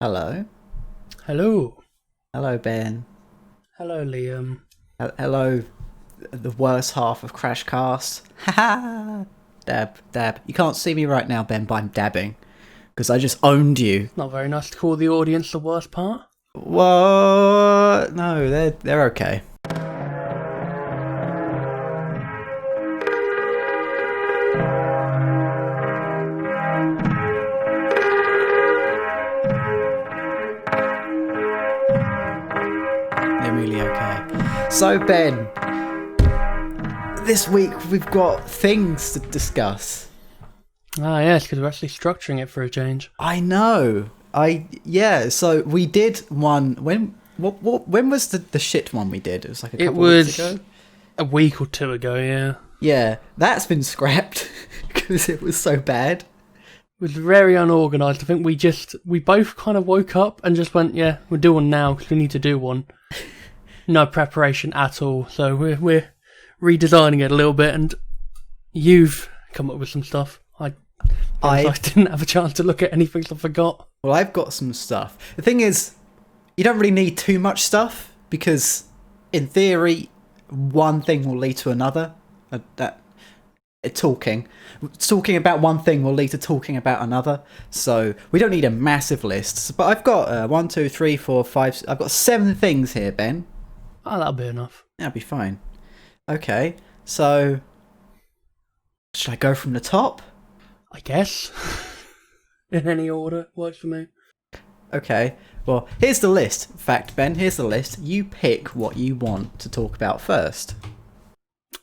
Hello. Hello. Hello, Ben. Hello, Liam. Hello, the worst half of Crashcast. Haha. Dab. You can't see me right now, Ben, but I'm dabbing. Because I just owned you. Not very nice to call the audience the worst part. What? No, they're okay. They're really okay. So, Ben, this week we've got things to discuss. Ah, yes, because we're actually structuring it for a change. I know. So we did one. When was the shit one we did? It was like a couple weeks ago. A week or two ago, yeah. Yeah, that's been scrapped because it was so bad. It was very unorganised. I think we both kind of woke up and just went, yeah, we'll do one now because we need to do one. No preparation at all. So we're redesigning it a little bit, and you've come up with some stuff. I didn't have a chance to look at anything, so I forgot. Well, I've got some stuff. The thing is, you don't really need too much stuff because, in theory, one thing will lead to another. Talking about one thing will lead to talking about another. So we don't need a massive list. But I've got 1, 2, 3, 4, 5. I've got 7 things here, Ben. Oh, that'll be enough. That'll be fine. Okay, so should I go from the top? I guess. In any order, works for me. Okay, well, here's the list. In fact, Ben, here's the list. You pick what you want to talk about first.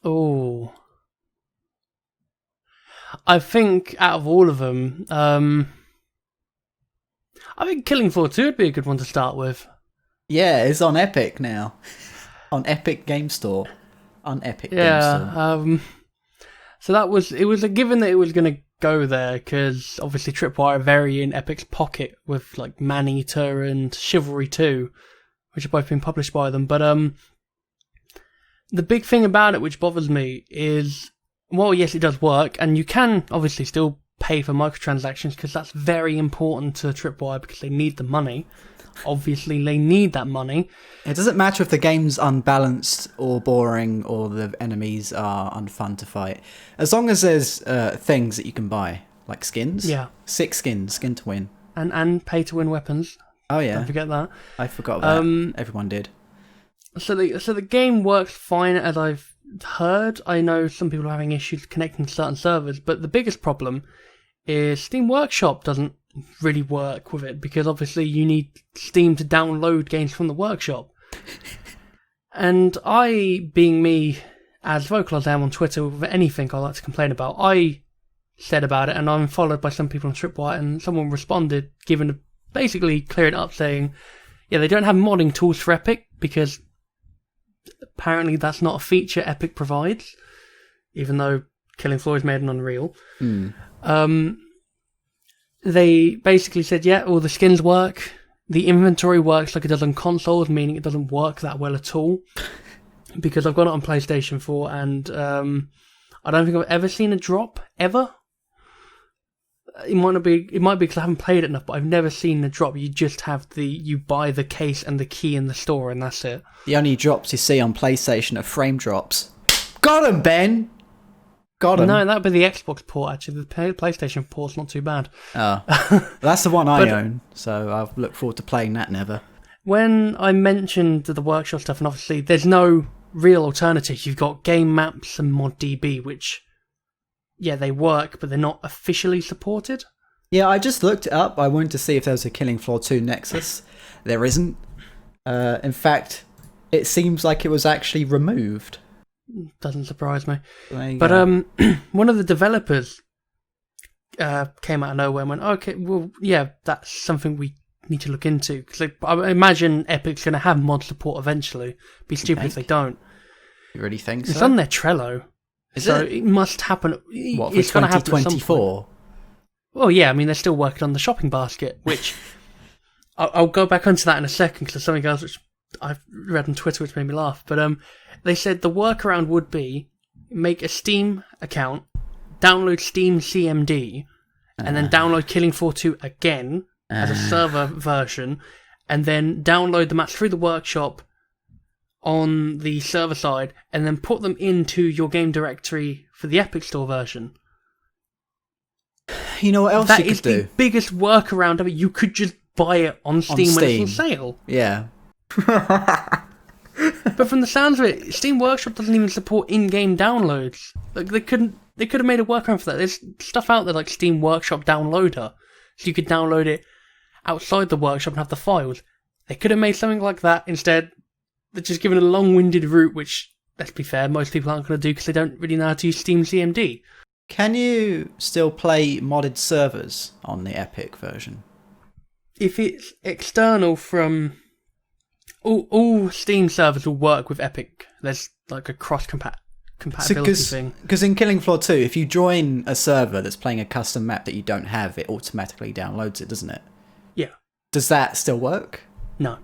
Oh. I think out of all of them, I think Killing Floor 2 would be a good one to start with. Yeah, it's on Epic now. On Epic Game Store. On Epic Game Store. So it was a given that it was going to go there, because obviously Tripwire are very in Epic's pocket with like Maneater and Chivalry 2, which have both been published by them. But the big thing about it which bothers me is, well, yes, it does work, and you can obviously still pay for microtransactions because that's very important to Tripwire because they need the money. Obviously, they need that money. It doesn't matter if the game's unbalanced or boring or the enemies are unfun to fight. As long as there's things that you can buy, like skins. Yeah. 6 skins, skin to win. And pay to win weapons. Oh, yeah. Don't forget that. I forgot that. Everyone did. So the game works fine, as I've heard. I know some people are having issues connecting to certain servers, but the biggest problem is Steam Workshop doesn't really work with it, because obviously you need Steam to download games from the workshop. And I, being me, as vocal as I am on Twitter with anything I like to complain about, I said about it, and I'm followed by some people on Tripwire, and someone responded, basically clearing it up, saying, yeah, they don't have modding tools for Epic, because apparently that's not a feature Epic provides, even though Killing Floor is made in Unreal. They basically said, yeah, all the skins work. The inventory works like it does on consoles, meaning it doesn't work that well at all. Because I've got it on PlayStation 4, and I don't think I've ever seen a drop, ever. It might be because I haven't played it enough, but I've never seen a drop. You just have you buy the case and the key in the store, and that's it. The only drops you see on PlayStation are frame drops. Got 'em, Ben! Got 'em. No, that would be the Xbox port, actually. The PlayStation port's not too bad. Oh. That's the one I own, so I'll look forward to playing that never. When I mentioned the workshop stuff, and obviously there's no real alternative. You've got Game Maps and ModDB, which, yeah, they work, but they're not officially supported. Yeah, I just looked it up. I wanted to see if there was a Killing Floor 2 Nexus. There isn't. In fact, it seems like it was actually removed. Doesn't surprise me. But one of the developers came out of nowhere and went, okay, well, yeah, that's something we need to look into. Because I imagine Epic's going to have mod support eventually. Be stupid if they don't. You really think so? It's on their Trello. So it must happen. What, for it's 2024? Well, yeah, I mean, they're still working on the shopping basket, which I'll go back onto that in a second, because there's something else which I've read on Twitter which made me laugh. But they said the workaround would be make a Steam account, download Steam CMD, and then download Killing Floor 2 again, as a server version, and then download the maps through the workshop on the server side, and then put them into your game directory for the Epic Store version. You know what else you could do? That is the biggest workaround of it. You could just buy it on Steam when it's on sale. Yeah. But from the sounds of it, Steam Workshop doesn't even support in-game downloads. Like they could have made a workaround for that. There's stuff out there like Steam Workshop Downloader, so you could download it outside the workshop and have the files. They could have made something like that. Instead, they're just given a long-winded route, which, let's be fair, most people aren't going to do because they don't really know how to use Steam CMD. Can you still play modded servers on the Epic version? If it's external from... All Steam servers will work with Epic. There's like a compatibility thing. Because in Killing Floor 2, if you join a server that's playing a custom map that you don't have, it automatically downloads it, doesn't it? Yeah. Does that still work? No.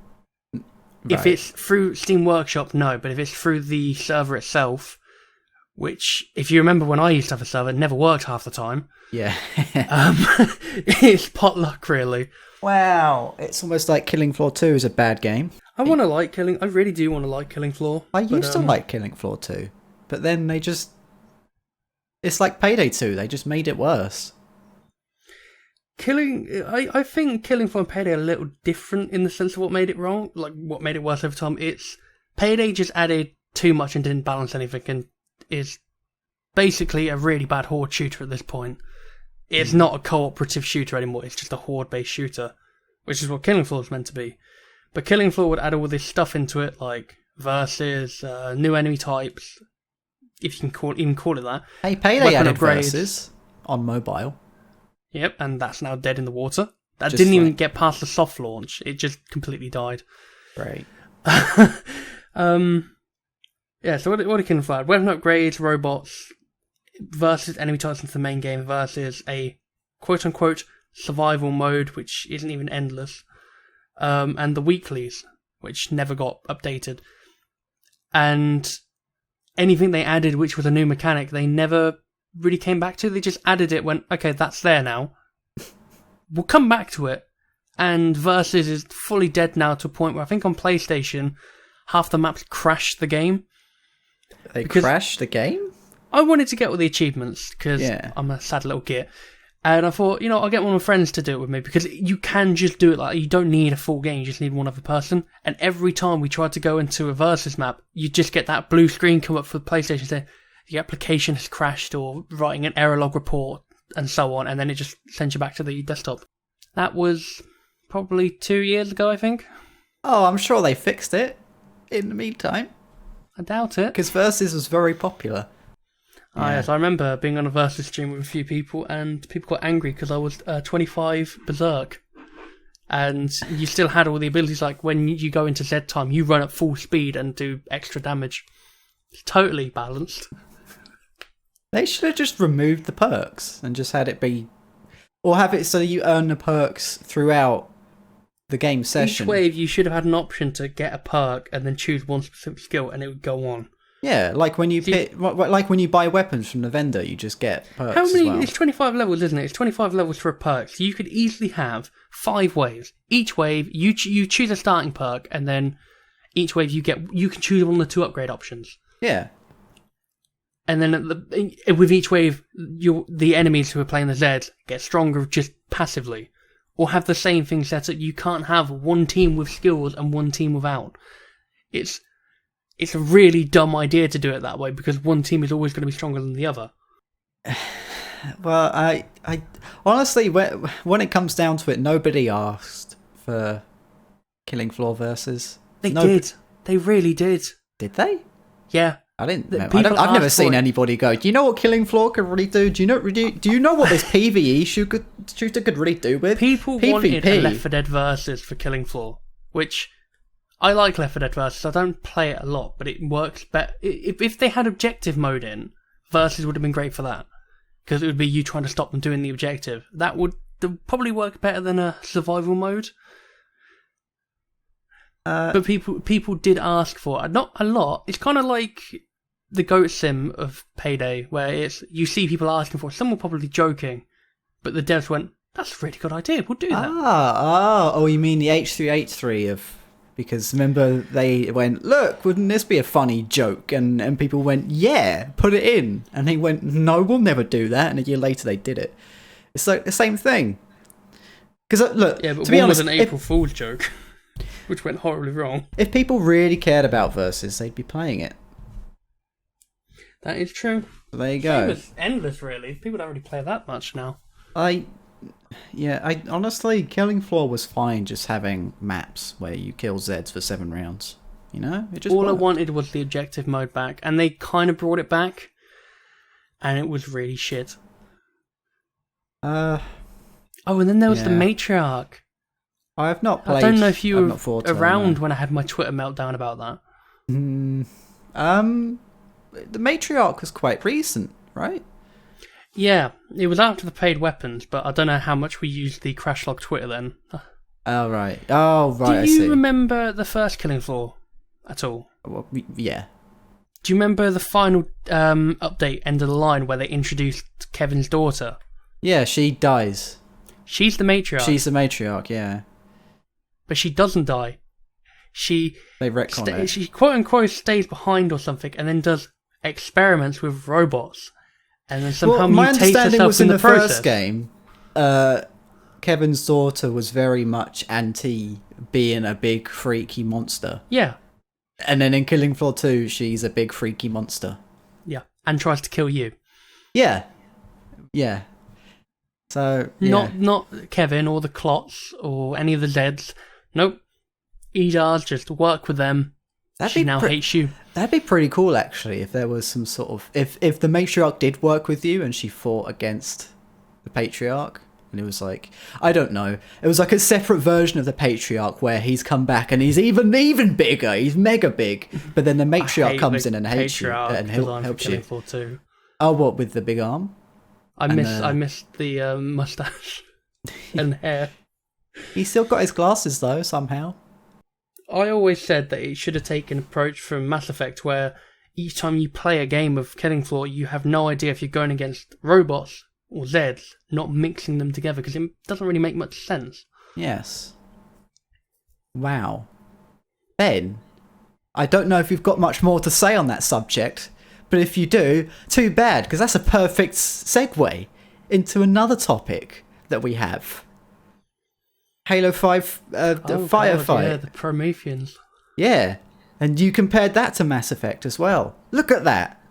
Right. If it's through Steam Workshop, no. But if it's through the server itself, which, if you remember when I used to have a server, it never worked half the time. Yeah. It's potluck, really. Wow. It's almost like Killing Floor 2 is a bad game. I really do want to like Killing Floor. I used to like Killing Floor 2, but then it's like Payday 2, they just made it worse. I think Killing Floor and Payday are a little different in the sense of what made it wrong, like what made it worse over time. Payday just added too much and didn't balance anything, and is basically a really bad horde shooter at this point. It's not a cooperative shooter anymore, it's just a horde-based shooter, which is what Killing Floor is meant to be. But Killing Floor would add all this stuff into it, like versus, new enemy types, if you can even call it that. Hey, Payday added versus on mobile. Yep, and that's now dead in the water. That didn't even get past the soft launch. It just completely died. Right. Yeah, so what are Killing Floor? Weapon upgrades, robots, versus enemy types into the main game, versus a quote-unquote survival mode, which isn't even endless. And the weeklies, which never got updated. And anything they added which was a new mechanic, they never really came back to. They just added it, went, okay, that's there now. We'll come back to it. And Versus is fully dead now to a point where I think on PlayStation, half the maps crashed the game. They crashed the game? I wanted to get all the achievements, because I'm a sad little git. And I thought, I'll get one of my friends to do it with me, because you can just do it like, you don't need a full game, you just need one other person. And every time we tried to go into a Versus map, you just get that blue screen come up for the PlayStation saying, the application has crashed, or writing an error log report, and so on, and then it just sends you back to the desktop. That was probably 2 years ago, I think. Oh, I'm sure they fixed it in the meantime. I doubt it. Because Versus was very popular. Yes, I remember being on a Versus stream with a few people, and people got angry because I was 25 Berserk. And you still had all the abilities, like when you go into Z time, you run at full speed and do extra damage. It's totally balanced. They should have just removed the perks and just had it be... Or have it so you earn the perks throughout the game session. Each wave, you should have had an option to get a perk and then choose one specific skill, and it would go on. Yeah, like when like when you buy weapons from the vendor, you just get perks. How many? As well. It's 25 levels, isn't it? It's 25 levels for a perk. So you could easily have 5 waves. Each wave, you choose a starting perk, and then each wave you can choose one of the 2 upgrade options. Yeah. And then with each wave, the enemies who are playing the Z get stronger just passively, or have the same thing set up. You can't have one team with skills and one team without. It's a really dumb idea to do it that way, because one team is always going to be stronger than the other. Well, I honestly, when it comes down to it, nobody asked for Killing Floor Versus. They did. They really did. Did they? Yeah. I didn't. I've never seen anybody go, do you know what Killing Floor could really do? Do you know what this PvE shooter could really do with? People PvP. Wanted a Left 4 Dead Versus for Killing Floor, which I like Left 4 Dead Versus. I don't play it a lot, but it works better. If they had objective mode in, Versus would have been great for that, because it would be you trying to stop them doing the objective. That would probably work better than a survival mode. But people did ask for it. Not a lot. It's kind of like the Goat Sim of Payday, where you see people asking for it. Some were probably joking, but the devs went, That's a really good idea. We'll do that. Oh, you mean the H3H3 of... Because remember they went, look, wouldn't this be a funny joke? And people went, yeah, put it in. And they went, no, we'll never do that. And a year later they did it. It's like the same thing. Because look, Yeah, but to be one honest, was an April Fool's joke, which went horribly wrong. if people really cared about Versus, they'd be playing it. That is true. So there you go. It's endless, really. People don't really play that much now. I honestly, Killing Floor was fine just having maps where you kill Zeds for 7 rounds. You know? It just All I worked. wanted was the objective mode back, and they kind of brought it back, and it was really shit. Oh, and then there was the Yeah. Matriarch. I have not played. I don't know if you I've were not fought on around when I had my Twitter meltdown about that. The Matriarch was quite recent, right? Yeah, it was after the paid weapons, but I don't know how much we used the Crashlog Twitter then. Oh, right. Oh, right, I Do see. you remember the first Killing Floor at all? Well, yeah. Do you remember the final update, End of the Line, where they introduced Kevin's daughter? Yeah, she dies. She's the matriarch. She's the Matriarch, yeah. But she doesn't die. She They retcon it. she quote unquote stays behind or something, and then does experiments with robots, and then somehow my mutates understanding herself was in the process. first game, Kevin's daughter was very much anti being a big freaky monster. Yeah, And then in Killing Floor 2, she's a big freaky monster. yeah, and tries to kill you. Yeah. Yeah. So, yeah. Not Kevin or the Clots or any of the Zeds. Nope. He does just work with them. She now hates you. That'd be pretty cool, actually, if there was some sort of... If the Matriarch did work with you and she fought against the Patriarch, and it was like... I don't know. It was like a separate version of the Patriarch where he's come back and he's even bigger. He's mega big. But then the Matriarch comes in and hates you and helps you. For too. Oh, what, with the big arm? I missed the mustache and hair. He's still got his glasses, though, somehow. I always said that it should have taken an approach from Mass Effect where each time you play a game of Killing Floor, you have no idea if you're going against robots or Zeds, not mixing them together, because it doesn't really make much sense. Yes. Wow. Ben, I don't know if you've got much more to say on that subject, but if you do, too bad, because that's a perfect segue into another topic that we have. Halo 5 Firefight. Yeah, the Prometheans. Yeah, and you compared that to Mass Effect as well. Look at that.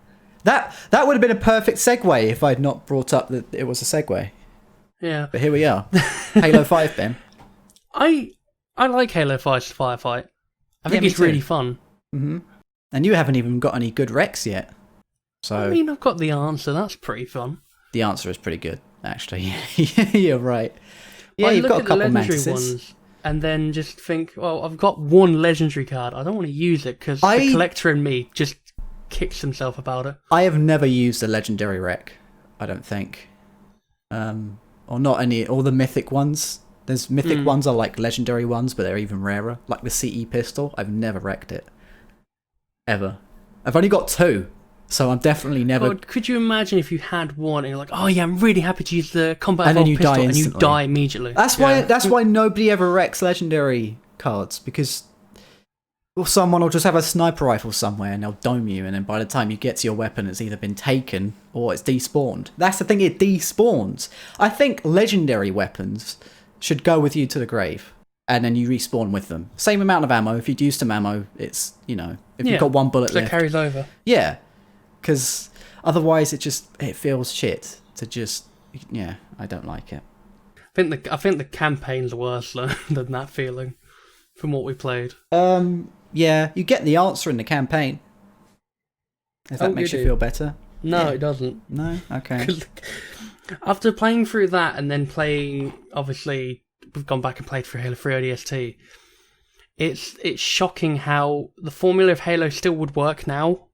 That would have been a perfect segue if I'd not brought up that it was a segue. Yeah. But here we are. Halo 5, Ben. I like Halo 5's Firefight. I think me it's too. really fun. Mm-hmm. And you haven't even got any good wrecks yet. So I mean, I've got the answer. That's pretty fun. the answer is pretty good, actually. You're right. Yeah, I you've look got a at the couple legendary mantises. ones and then just think, well, I've got one legendary card. I don't want to use it because I- the collector in me just kicks himself about it. I have never used a legendary wreck, I don't think. Or not any, all the mythic ones. There's mythic ones are like legendary ones, but they're even rarer. Like the CE pistol, I've never wrecked it. Ever. I've only got 2, so I'm definitely never... God, could you imagine if you had one and you're like, oh yeah, I'm really happy to use the combat And then evolved you pistol, die and you instantly. die immediately. That's why nobody ever wrecks legendary cards, because someone will just have a sniper rifle somewhere and they'll dome you, and then by the time you get to your weapon, it's either been taken or it's despawned. That's the thing, it despawns. I think legendary weapons should go with you to the grave, and then you respawn with them. Same amount of ammo. If you'd used some ammo, it's, if you've got one bullet so it left. carries over. Yeah, because otherwise it feels shit to just, I don't like it. I think the campaign's worse than that feeling from what we played. Yeah, you get the answer in the campaign. If that makes you feel better. No, Yeah. it doesn't. No? Okay. After playing through that and then playing, obviously, we've gone back and played through Halo 3 ODST. It's shocking how the formula of Halo still would work now,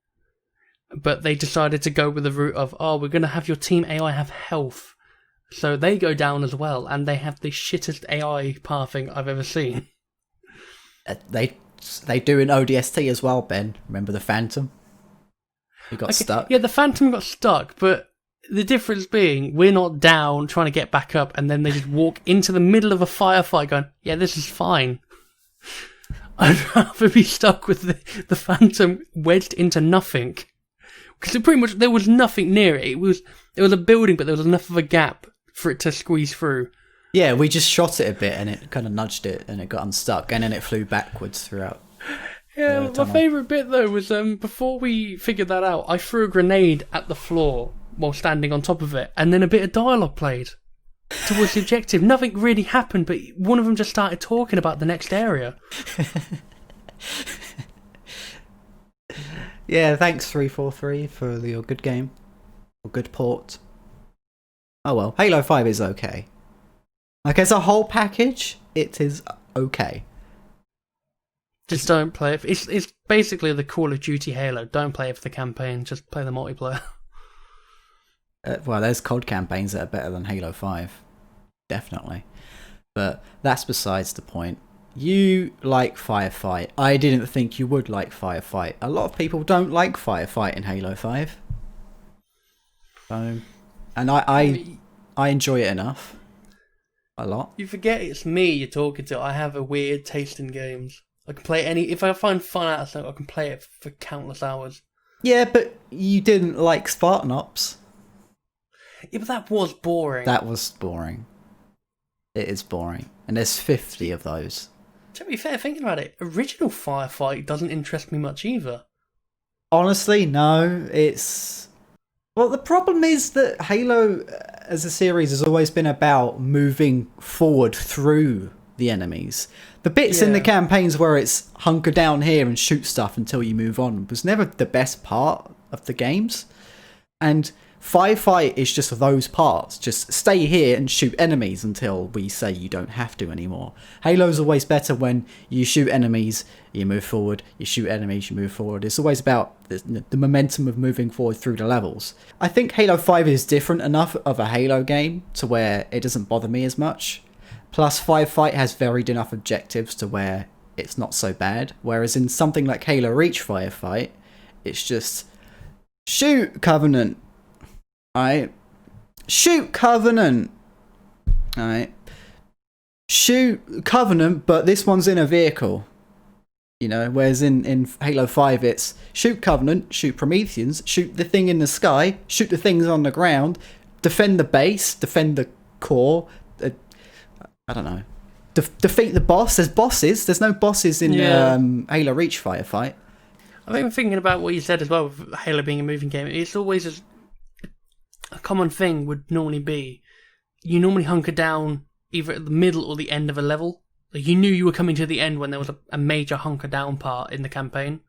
but they decided to go with the route of, we're going to have your team AI have health. So they go down as well, and they have the shittest AI pathing I've ever seen. They do in ODST as well, Ben. Remember the Phantom? Who got stuck? Yeah, the Phantom got stuck, but The difference being, we're not down trying to get back up, and then they just walk into the middle of a firefight going, yeah, this is fine. I'd rather be stuck with the Phantom wedged into nothing. Because pretty much there was nothing near it. It was a building, but there was enough of a gap for it to squeeze through. Yeah, we just shot it a bit and it kind of nudged it and it got unstuck and then it flew backwards throughout. Yeah, my favourite bit though was before we figured that out, I threw a grenade at the floor while standing on top of it, and then a bit of dialogue played towards the objective. Nothing really happened, but one of them just started talking about the next area. Yeah, thanks 343 for your good game. Or good port. Oh well, Halo 5 is okay. Like, as a whole package, it is okay. Just don't play it. It's basically the Call of Duty Halo. Don't play it for the campaign, just play the multiplayer. Well, there's COD campaigns that are better than Halo 5. Definitely. But that's besides the point. You like Firefight. I didn't think you would like Firefight. A lot of people don't like Firefight in Halo 5. So, and I enjoy it enough. A lot. You forget it's me you're talking to. I have a weird taste in games. I can play if I find fun out of something, I can play it for countless hours. Yeah, but you didn't like Spartan Ops. Yeah, but that was boring. That was boring. It is boring. And there's 50 of those. To be fair, thinking about it, original Firefight doesn't interest me much either. Honestly, no. It's... Well, the problem is that Halo as a series has always been about moving forward through the enemies. The bits in the campaigns where it's hunker down here and shoot stuff until you move on was never the best part of the games. And Firefight is just those parts. Just stay here and shoot enemies until we say you don't have to anymore. Halo's always better when you shoot enemies, you move forward, you shoot enemies, you move forward. It's always about the momentum of moving forward through the levels. I think Halo 5 is different enough of a Halo game to where it doesn't bother me as much. Plus, Firefight has varied enough objectives to where it's not so bad. Whereas in something like Halo Reach Firefight, it's just shoot Covenant. Alright. Shoot Covenant. Alright. Shoot Covenant, but this one's in a vehicle. You know, whereas in Halo 5 it's shoot Covenant, shoot Prometheans, shoot the thing in the sky, shoot the things on the ground, defend the base, defend the core, I don't know. Defeat the boss. There's bosses. There's no bosses in Halo Reach Firefight. I've been thinking about what you said as well, with Halo being a moving game. It's always a common thing would normally be, you normally hunker down either at the middle or the end of a level. Like, you knew you were coming to the end when there was a major hunker down part in the campaign.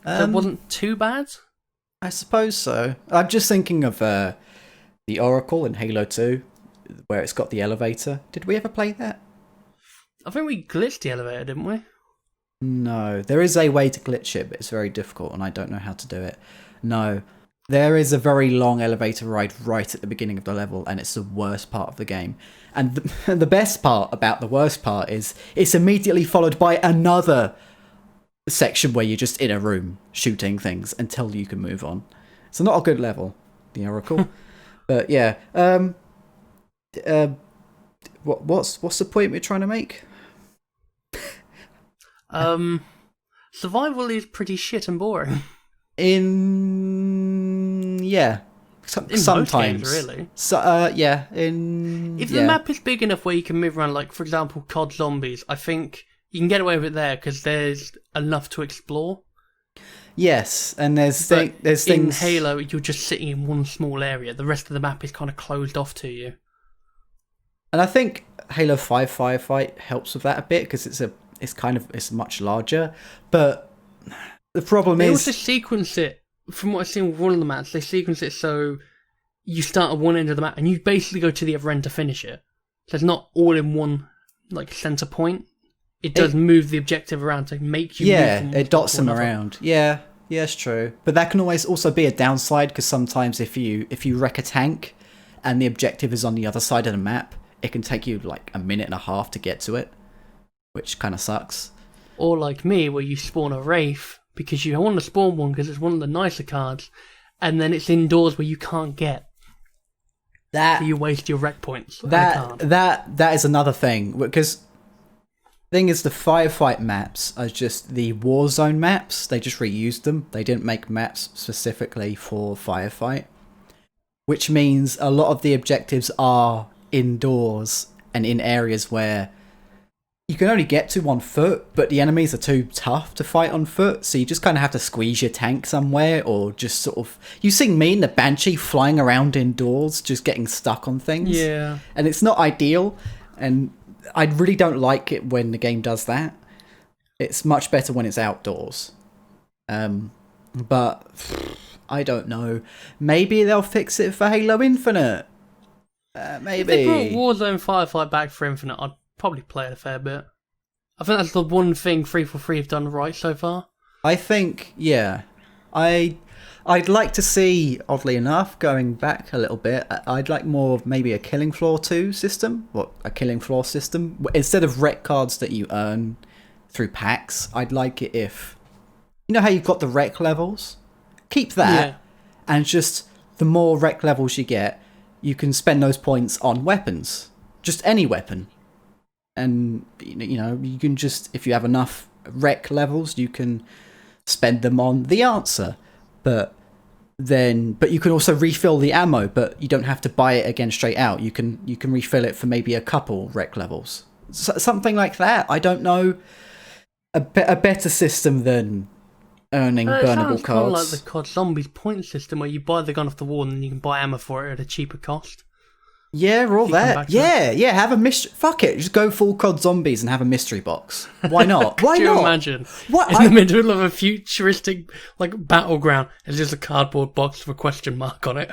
That wasn't too bad? I suppose so. I'm just thinking of the Oracle in Halo 2, where it's got the elevator. Did we ever play that? I think we glitched the elevator, didn't we? No. There is a way to glitch it, but it's very difficult, and I don't know how to do it. No. There is a very long elevator ride right at the beginning of the level, and it's the worst part of the game. And the best part about the worst part is it's immediately followed by another section where you're just in a room shooting things until you can move on. It's not a good level, the Oracle. But yeah, what's the point we're trying to make? Survival is pretty shit and boring. Sometimes most games, really. So If the map is big enough where you can move around, like for example COD Zombies, I think you can get away with it there because there's enough to explore. Yes, and there's things in Halo. You're just sitting in one small area. The rest of the map is kind of closed off to you. And I think Halo 5 Firefight helps with that a bit because it's much larger. But the problem is they also sequence it. From what I've seen with one of the maps, they sequence it so you start at one end of the map and you basically go to the other end to finish it. So it's not all in one like center point. It does move the objective around to make you move it dots them around. Yeah, it's true. But that can always also be a downside because sometimes if you wreck a tank and the objective is on the other side of the map, it can take you like a minute and a half to get to it, which kind of sucks. Or like me, where you spawn a Wraith because you want to spawn one because it's one of the nicer cards, and then it's indoors where you can't get. do you waste your rec points? That is another thing, because thing is, the firefight maps are just the Warzone maps. They just reused them. They didn't make maps specifically for firefight, which means a lot of the objectives are indoors and in areas where you can only get to on foot, but the enemies are too tough to fight on foot, so you just kind of have to squeeze your tank somewhere, or just sort of... You see me and the Banshee flying around indoors, just getting stuck on things. Yeah. And it's not ideal, and I really don't like it when the game does that. It's much better when it's outdoors. But I don't know. Maybe they'll fix it for Halo Infinite. Maybe. If they brought Warzone Firefight back for Infinite, I'd probably play it a fair bit. I think that's the one thing 343 have done right so far. I think, yeah. I'd like to see, oddly enough, going back a little bit, I'd like more of maybe a Killing Floor 2 system, or a Killing Floor system. Instead of rec cards that you earn through packs, I'd like it if... You know how you've got the rec levels? Keep that, and just the more rec levels you get, you can spend those points on weapons. Just any weapon. And, you know, you can just, if you have enough rec levels, you can spend them on the answer. But you can also refill the ammo, but you don't have to buy it again straight out. You can refill it for maybe a couple rec levels. Something like that. I don't know. A better system than earning burnable cards. Kind of like the COD Zombies point system, where you buy the gun off the wall and then you can buy ammo for it at a cheaper cost. Yeah, all that. Yeah, have a mystery. Fuck it, just go full COD Zombies and have a mystery box. Why not? Why Could not? you imagine? What? In the middle of a futuristic battleground, there's just a cardboard box with a question mark on it.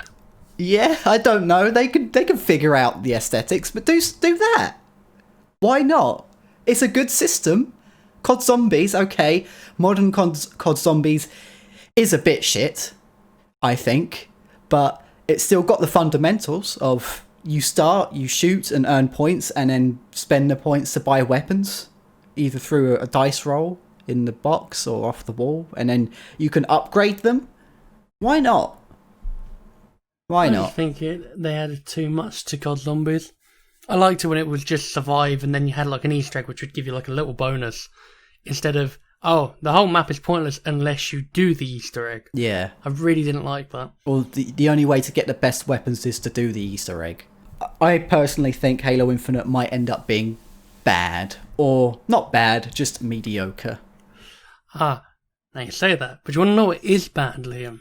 Yeah, I don't know. They can figure out the aesthetics, but do that. Why not? It's a good system. COD Zombies, okay. Modern COD Zombies is a bit shit, I think, but it's still got the fundamentals of you start, you shoot and earn points, and then spend the points to buy weapons, either through a dice roll in the box or off the wall, and then you can upgrade them. Why not? Why not? I think they added too much to COD Zombies. I liked it when it was just survive, and then you had like an Easter egg which would give you like a little bonus, instead of, oh, the whole map is pointless unless you do the Easter egg. Yeah. I really didn't like that. Well, the only way to get the best weapons is to do the Easter egg. I personally think Halo Infinite might end up being bad. Or, not bad, just mediocre. Now you say that, but you want to know what is bad, Liam?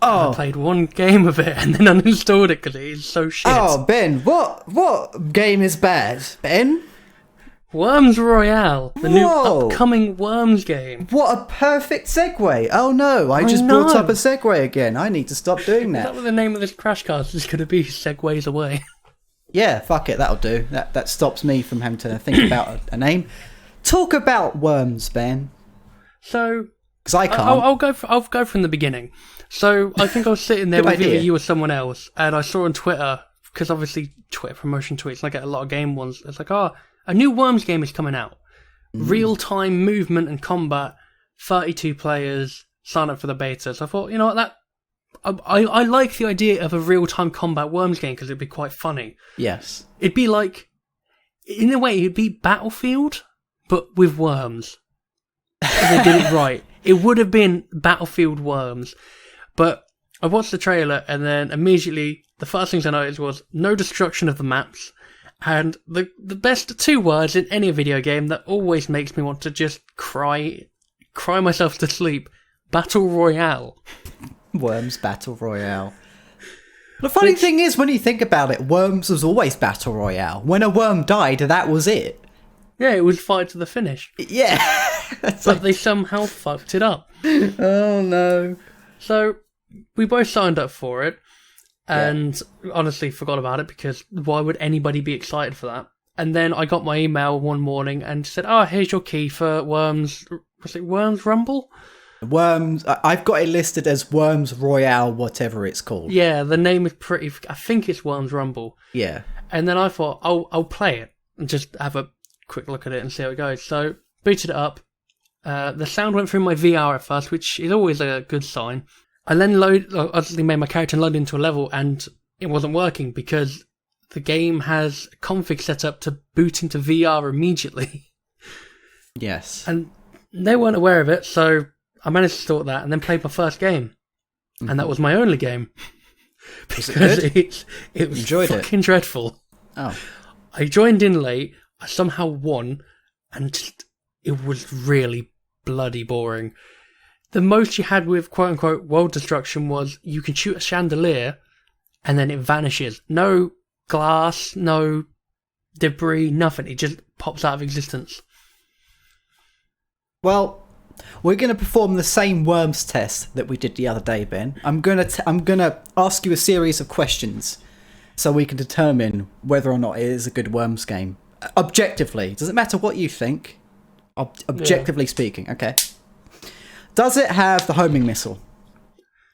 Oh. I played one game of it and then uninstalled it because it is so shit. Oh, Ben, what game is bad, Ben? Worms Royale, the new upcoming Worms game. What a perfect segue. Oh no, I just brought up a segue again. I need to stop doing that. Is that what the name of this Crashcast is going to be? Segways away. Yeah, fuck it, that'll do. That stops me from having to think about a name. Talk about Worms, Ben. So, because I can't. I'll go from the beginning. So I think I was sitting there with either you or someone else, and I saw on Twitter, because obviously Twitter promotion tweets, I get a lot of game ones. It's like, a new Worms game is coming out. Real-time movement and combat, 32 players, sign up for the beta. So I thought, you know what, I like the idea of a real-time combat Worms game because it'd be quite funny. Yes. It'd be like, in a way, it'd be Battlefield, but with worms. If they did it right. It would have been Battlefield Worms. But I watched the trailer, and then immediately the first things I noticed was no destruction of the maps, and the best two words in any video game that always makes me want to just cry myself to sleep: Battle Royale. Worms Battle Royale. The funny thing is, when you think about it, Worms was always Battle Royale. When a worm died, that was it. Yeah, it was fight to the finish. Yeah. But they somehow fucked it up. Oh no. So we both signed up for it, and honestly forgot about it because why would anybody be excited for that? And then I got my email one morning and said, here's your key for Worms. Was it Worms Rumble? Worms. I've got it listed as Worms Royale, whatever it's called. Yeah, the name is pretty. I think it's Worms Rumble. Yeah. And then I thought, I'll play it and just have a quick look at it and see how it goes. So booted it up. The sound went through my VR at first, which is always a good sign. I then obviously made my character load into a level, and it wasn't working because the game has config set up to boot into VR immediately. Yes. And they weren't aware of it, so I managed to sort that and then played my first game. Mm-hmm. And that was my only game. Because it was fucking dreadful. Oh. I joined in late, I somehow won, and it was really bloody boring. The most you had with quote-unquote world destruction was you can shoot a chandelier and then it vanishes. No glass, no debris, nothing. It just pops out of existence. Well, we're going to perform the same worms test that we did the other day, Ben. I'm going to ask you a series of questions so we can determine whether or not it is a good worms game. Objectively. Doesn't matter what you think. Objectively speaking. Okay. Does it have the homing missile?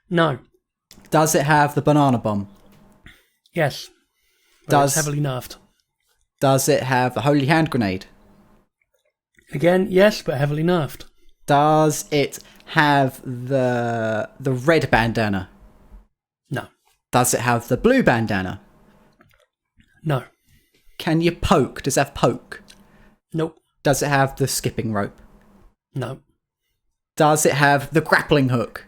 No. Does it have the banana bomb? Yes. It's heavily nerfed. Does it have the holy hand grenade? Again, yes, but heavily nerfed. Does it have the red bandana? No. Does it have the blue bandana? No. Can you poke? Does it have poke? Nope. Does it have the skipping rope? No. Does it have the grappling hook?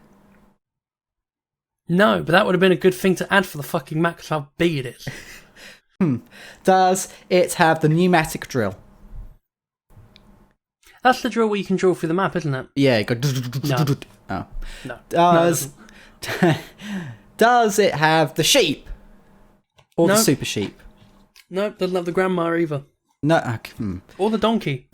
No, but that would have been a good thing to add for the fucking map because how big it is. Does it have the pneumatic drill? That's the drill where you can drill through the map, isn't it? Yeah, you go... No. Oh. No. Does it have the sheep? Or the super sheep? No, doesn't have the grandma either. No. Okay. Or the donkey.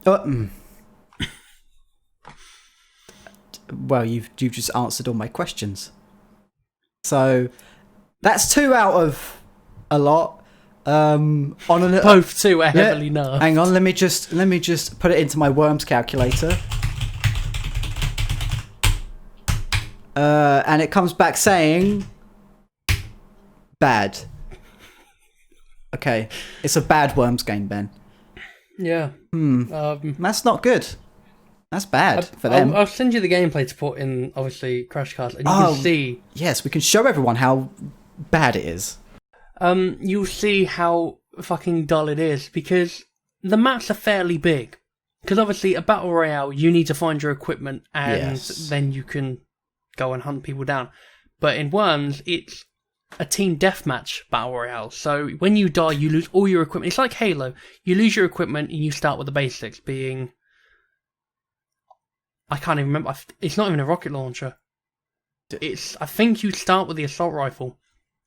Well, you've just answered all my questions. So, that's 2 out of a lot. Both 2 are heavily nerfed. Hang on, let me just put it into my worms calculator. And it comes back saying bad. Okay, it's a bad worms game, Ben. Yeah. That's not good. That's bad for them. I'll send you the gameplay to put in, obviously, Crashcast, and you can see... Yes, we can show everyone how bad it is. You'll see how fucking dull it is, because the maps are fairly big. Because obviously, a Battle Royale, you need to find your equipment, and then you can go and hunt people down. But in Worms, it's a team deathmatch Battle Royale. So when you die, you lose all your equipment. It's like Halo. You lose your equipment, and you start with the basics, being... I can't even remember. It's not even a rocket launcher. I think you start with the assault rifle.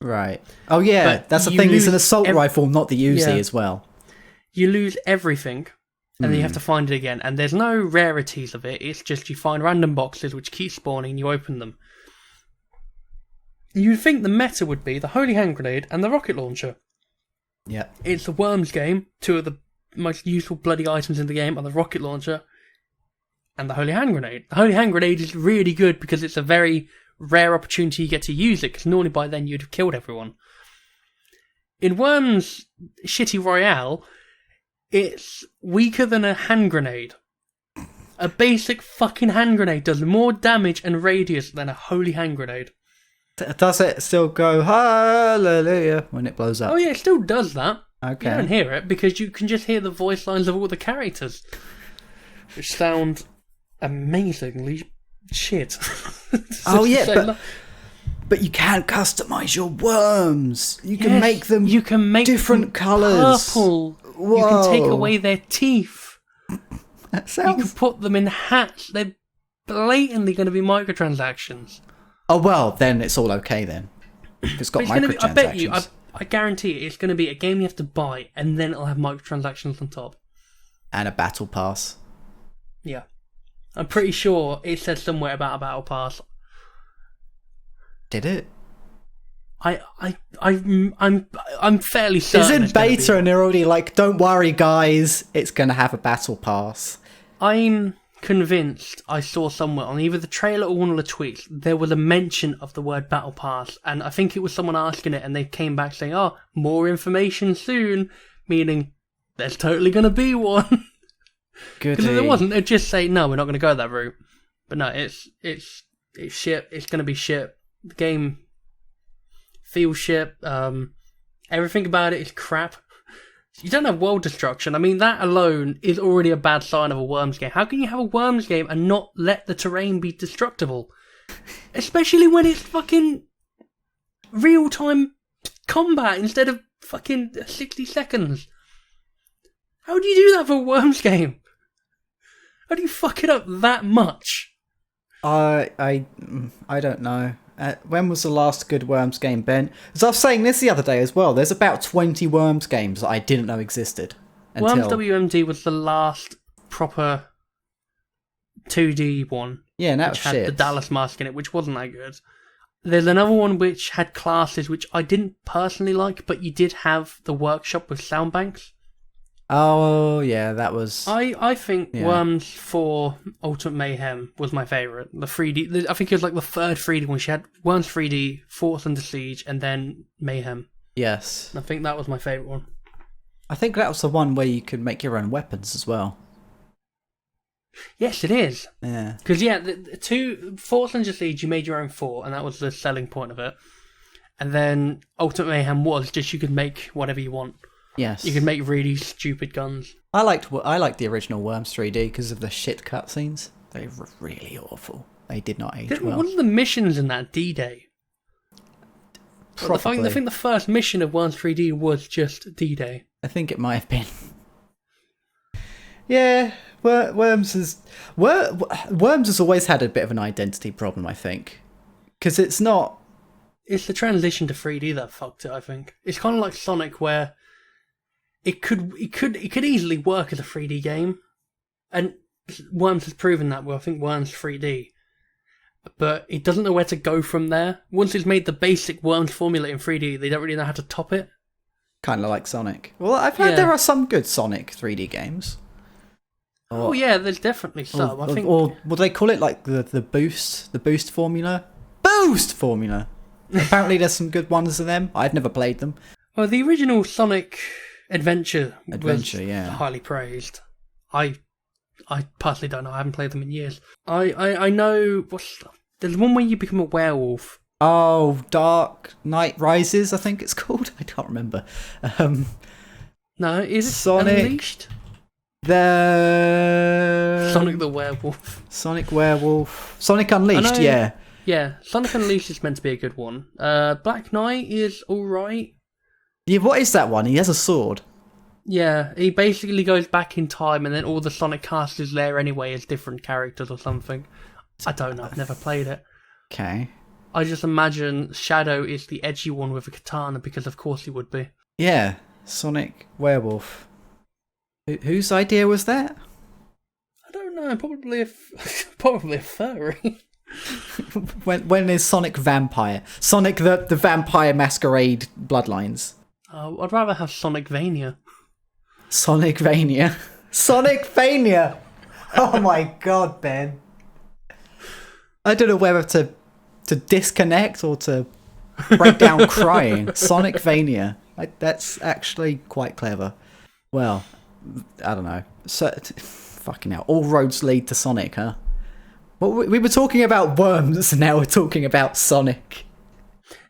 Right. Oh yeah, but that's the thing. It's an assault rifle, not the Uzi as well. You lose everything, and then you have to find it again. And there's no rarities of it. It's just you find random boxes which keep spawning, and you open them. You'd think the meta would be the holy hand grenade and the rocket launcher. Yeah. It's a Worms game. 2 of the most useful bloody items in the game are the rocket launcher and the holy hand grenade. The holy hand grenade is really good because it's a very rare opportunity you get to use it, because normally by then you'd have killed everyone. In Worms Shitty Royale, it's weaker than a hand grenade. A basic fucking hand grenade does more damage and radius than a holy hand grenade. Does it still go hallelujah when it blows up? Oh yeah, it still does that. Okay. You don't hear it because you can just hear the voice lines of all the characters, which sound amazingly shit. Oh yeah, but you can customize your worms. You can make them. You can make different colours. Purple. Whoa. You can take away their teeth. That sounds. You can put them in hats. They're blatantly going to be microtransactions. Oh well, then it's all okay then. It's got microtransactions. I bet you. I guarantee it's going to be a game you have to buy, and then it'll have microtransactions on top. And a battle pass. Yeah. I'm pretty sure it said somewhere about a battle pass. Did it? I'm fairly certain. It's in beta and they're already like, don't worry guys, it's going to have a battle pass. I'm convinced I saw somewhere on either the trailer or one of the tweets there was a mention of the word battle pass, and I think it was someone asking it and they came back saying, oh, more information soon, meaning there's totally going to be one. Goody. Because if there wasn't, they'd just say, no, we're not going to go that route. But no, it's shit. It's going to be shit. The game feels shit. Everything about it is crap. You don't have world destruction. I mean, that alone is already a bad sign of a Worms game. How can you have a Worms game and not let the terrain be destructible? Especially when it's fucking real-time combat instead of fucking 60 seconds. How do you do that for a Worms game? How do you fuck it up that much? I don't know. When was the last good Worms game, Ben? As I was saying this the other day as well, there's about 20 Worms games that I didn't know existed. Worms WMD was the last proper 2D one. Yeah, and that which was shit. had the Dallas mask in it, which wasn't that good. There's another one which had classes which I didn't personally like, but you did have the workshop with sound banks. Oh, yeah, that was... I think Worms 4 Ultimate Mayhem was my favourite. The 3D... I think it was like the third 3D one. She had Worms 3D, Force Under Siege, and then Mayhem. Yes. I think that was my favourite one. I think that was the one where you could make your own weapons as well. Yes, it is. Yeah. Because, the two... Force Under Siege, you made your own fort, and that was the selling point of it. And then Ultimate Mayhem was just you could make whatever you want. Yes. You could make really stupid guns. I liked the original Worms 3D because of the shit cutscenes. They were really awful. They did not age well. One of the missions in that D-Day. Probably. I think the first mission of Worms 3D was just D-Day. I think it might have been. Yeah, Worms has always had a bit of an identity problem, I think, because it's not. It's the transition to 3D that fucked it. I think it's kind of like Sonic, where it could easily work as a 3D game, and Worms has proven that. Well, I think Worms 3D, but it doesn't know where to go from there. Once it's made the basic Worms formula in 3D, they don't really know how to top it. Kind of like Sonic. Well, I've heard there are some good Sonic 3D games. Oh yeah, there's definitely some. I think. Or what do they call it? Like the boost formula. Boost formula. Apparently, there's some good ones of them. I've never played them. Well, the original Sonic Adventure was highly praised. I personally don't know. I haven't played them in years. I know there's one where you become a werewolf. Oh, Dark Knight Rises, I think it's called. I can't remember. No, is it Sonic Unleashed? Sonic the Werewolf. Sonic Werewolf. Sonic Unleashed, yeah. Yeah, Sonic Unleashed is meant to be a good one. Black Knight is alright. Yeah, what is that one? He has a sword. Yeah, he basically goes back in time and then all the Sonic cast is there anyway as different characters or something. I don't know, I've never played it. Okay. I just imagine Shadow is the edgy one with a katana because of course he would be. Yeah, Sonic Werewolf. Whose idea was that? I don't know, probably a furry. when is Sonic Vampire? Sonic the Vampire Masquerade Bloodlines. I'd rather have Sonic Vania. Sonic Vania. Sonic Vania! Oh my god, Ben. I don't know whether to disconnect or to break down crying. Sonic Vania. That's actually quite clever. Well, I don't know. So, fucking hell. All roads lead to Sonic, huh? Well, we were talking about Worms, and now we're talking about Sonic.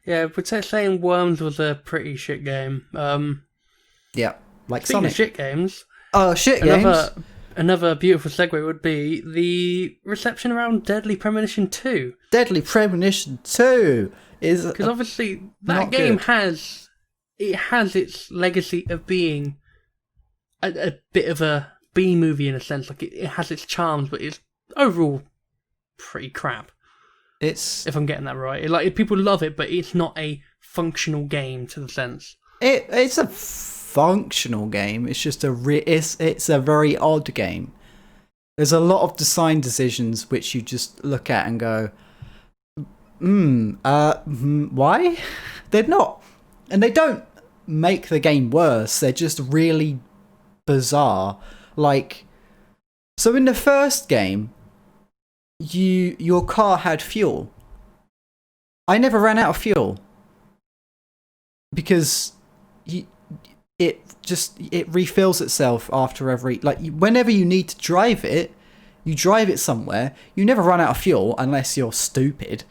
Yeah, but saying Worms was a pretty shit game. Yeah, like Speaking Sonic. of shit games. Oh, shit games. Another beautiful segue would be the reception around Deadly Premonition 2. Deadly Premonition 2 is... Because obviously that game has its legacy of being a bit of a B-movie in a sense. Like it has its charms, but it's overall pretty crap. It's... If I'm getting that right. People love it, but it's not a functional game to the sense. It's a functional game. It's just it's a very odd game. There's a lot of design decisions which you just look at and go, why? They're not, and they don't make the game worse. They're just really bizarre. Like, so in the first game, your car had fuel. I never ran out of fuel because it refills itself after every, whenever you need to drive it, you drive it somewhere, you never run out of fuel unless you're stupid.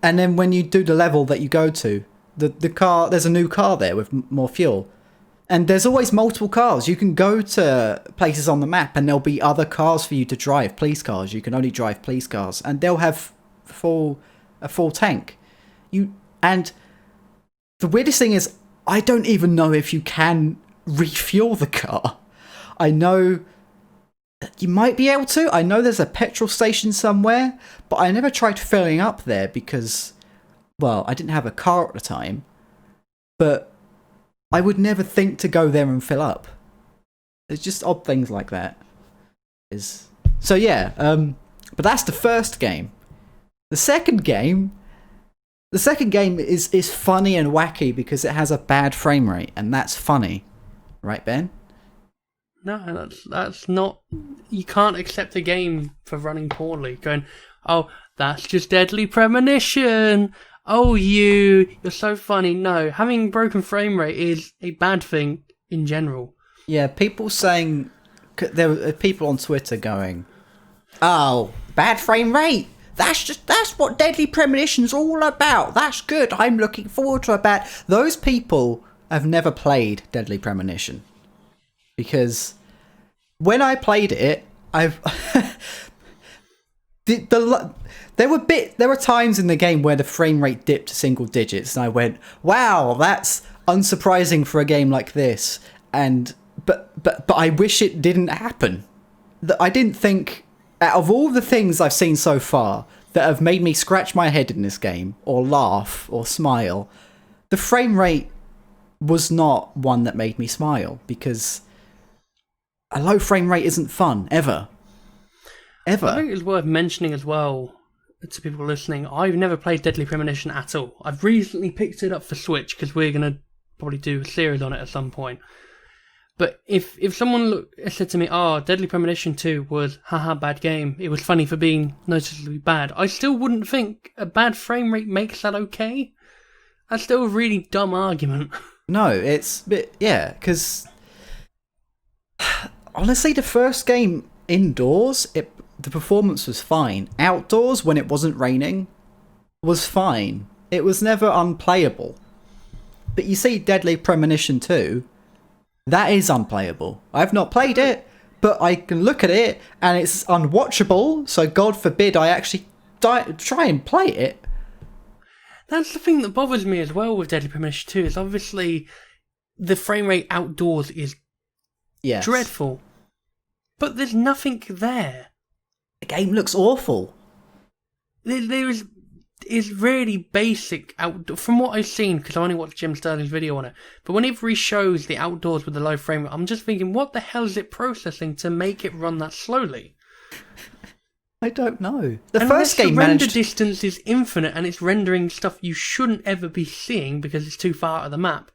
And then when you do the level that you go to, the car. There's a new car there with more fuel, and there's always multiple cars. You can go to places on the map, and there'll be other cars for you to drive. Police cars. You can only drive police cars, and they'll have a full tank. And the weirdest thing is, I don't even know if you can refuel the car. I know you might be able to. I know there's a petrol station somewhere, but I never tried filling up there because, well, I didn't have a car at the time. But I would never think to go there and fill up. It's just odd things like that. So yeah, but that's the first game. The second game is funny and wacky because it has a bad frame rate, and that's funny. Right, Ben? No, that's not... You can't accept a game for running poorly. Going, oh, that's just Deadly Premonition. Oh, you're so funny. No, having broken frame rate is a bad thing in general. Yeah, people saying... There were people on Twitter going, oh, bad frame rate. That's what Deadly Premonition's all about. That's good. I'm looking forward to a bad... Those people have never played Deadly Premonition. Because when I played it, there were times in the game where the frame rate dipped to single digits, and I went, "Wow, that's unsurprising for a game like this." But I wish it didn't happen. I didn't think, out of all the things I've seen so far that have made me scratch my head in this game, or laugh, or smile, the frame rate was not one that made me smile, because a low frame rate isn't fun, ever. Ever. I think it's worth mentioning as well, to people listening, I've never played Deadly Premonition at all. I've recently picked it up for Switch, because we're going to probably do a series on it at some point. But if someone said to me, oh, Deadly Premonition 2 was, haha, bad game, it was funny for being noticeably bad, I still wouldn't think a bad frame rate makes that okay. That's still a really dumb argument. No, it's... Yeah, because... Honestly, the first game indoors, the performance was fine. Outdoors, when it wasn't raining, was fine. It was never unplayable. But you see Deadly Premonition 2, that is unplayable. I've not played it, but I can look at it, and it's unwatchable, so God forbid I actually try and play it. That's the thing that bothers me as well with Deadly Premonition 2, is obviously the frame rate outdoors is dreadful. But there's nothing there. The game looks awful. There is really basic outdoor. From what I've seen, because I only watched Jim Sterling's video on it, but whenever he shows the outdoors with the low frame rate, I'm just thinking, what the hell is it processing to make it run that slowly? I don't know. The first game the render managed... distance is infinite and it's rendering stuff you shouldn't ever be seeing because it's too far out of the map.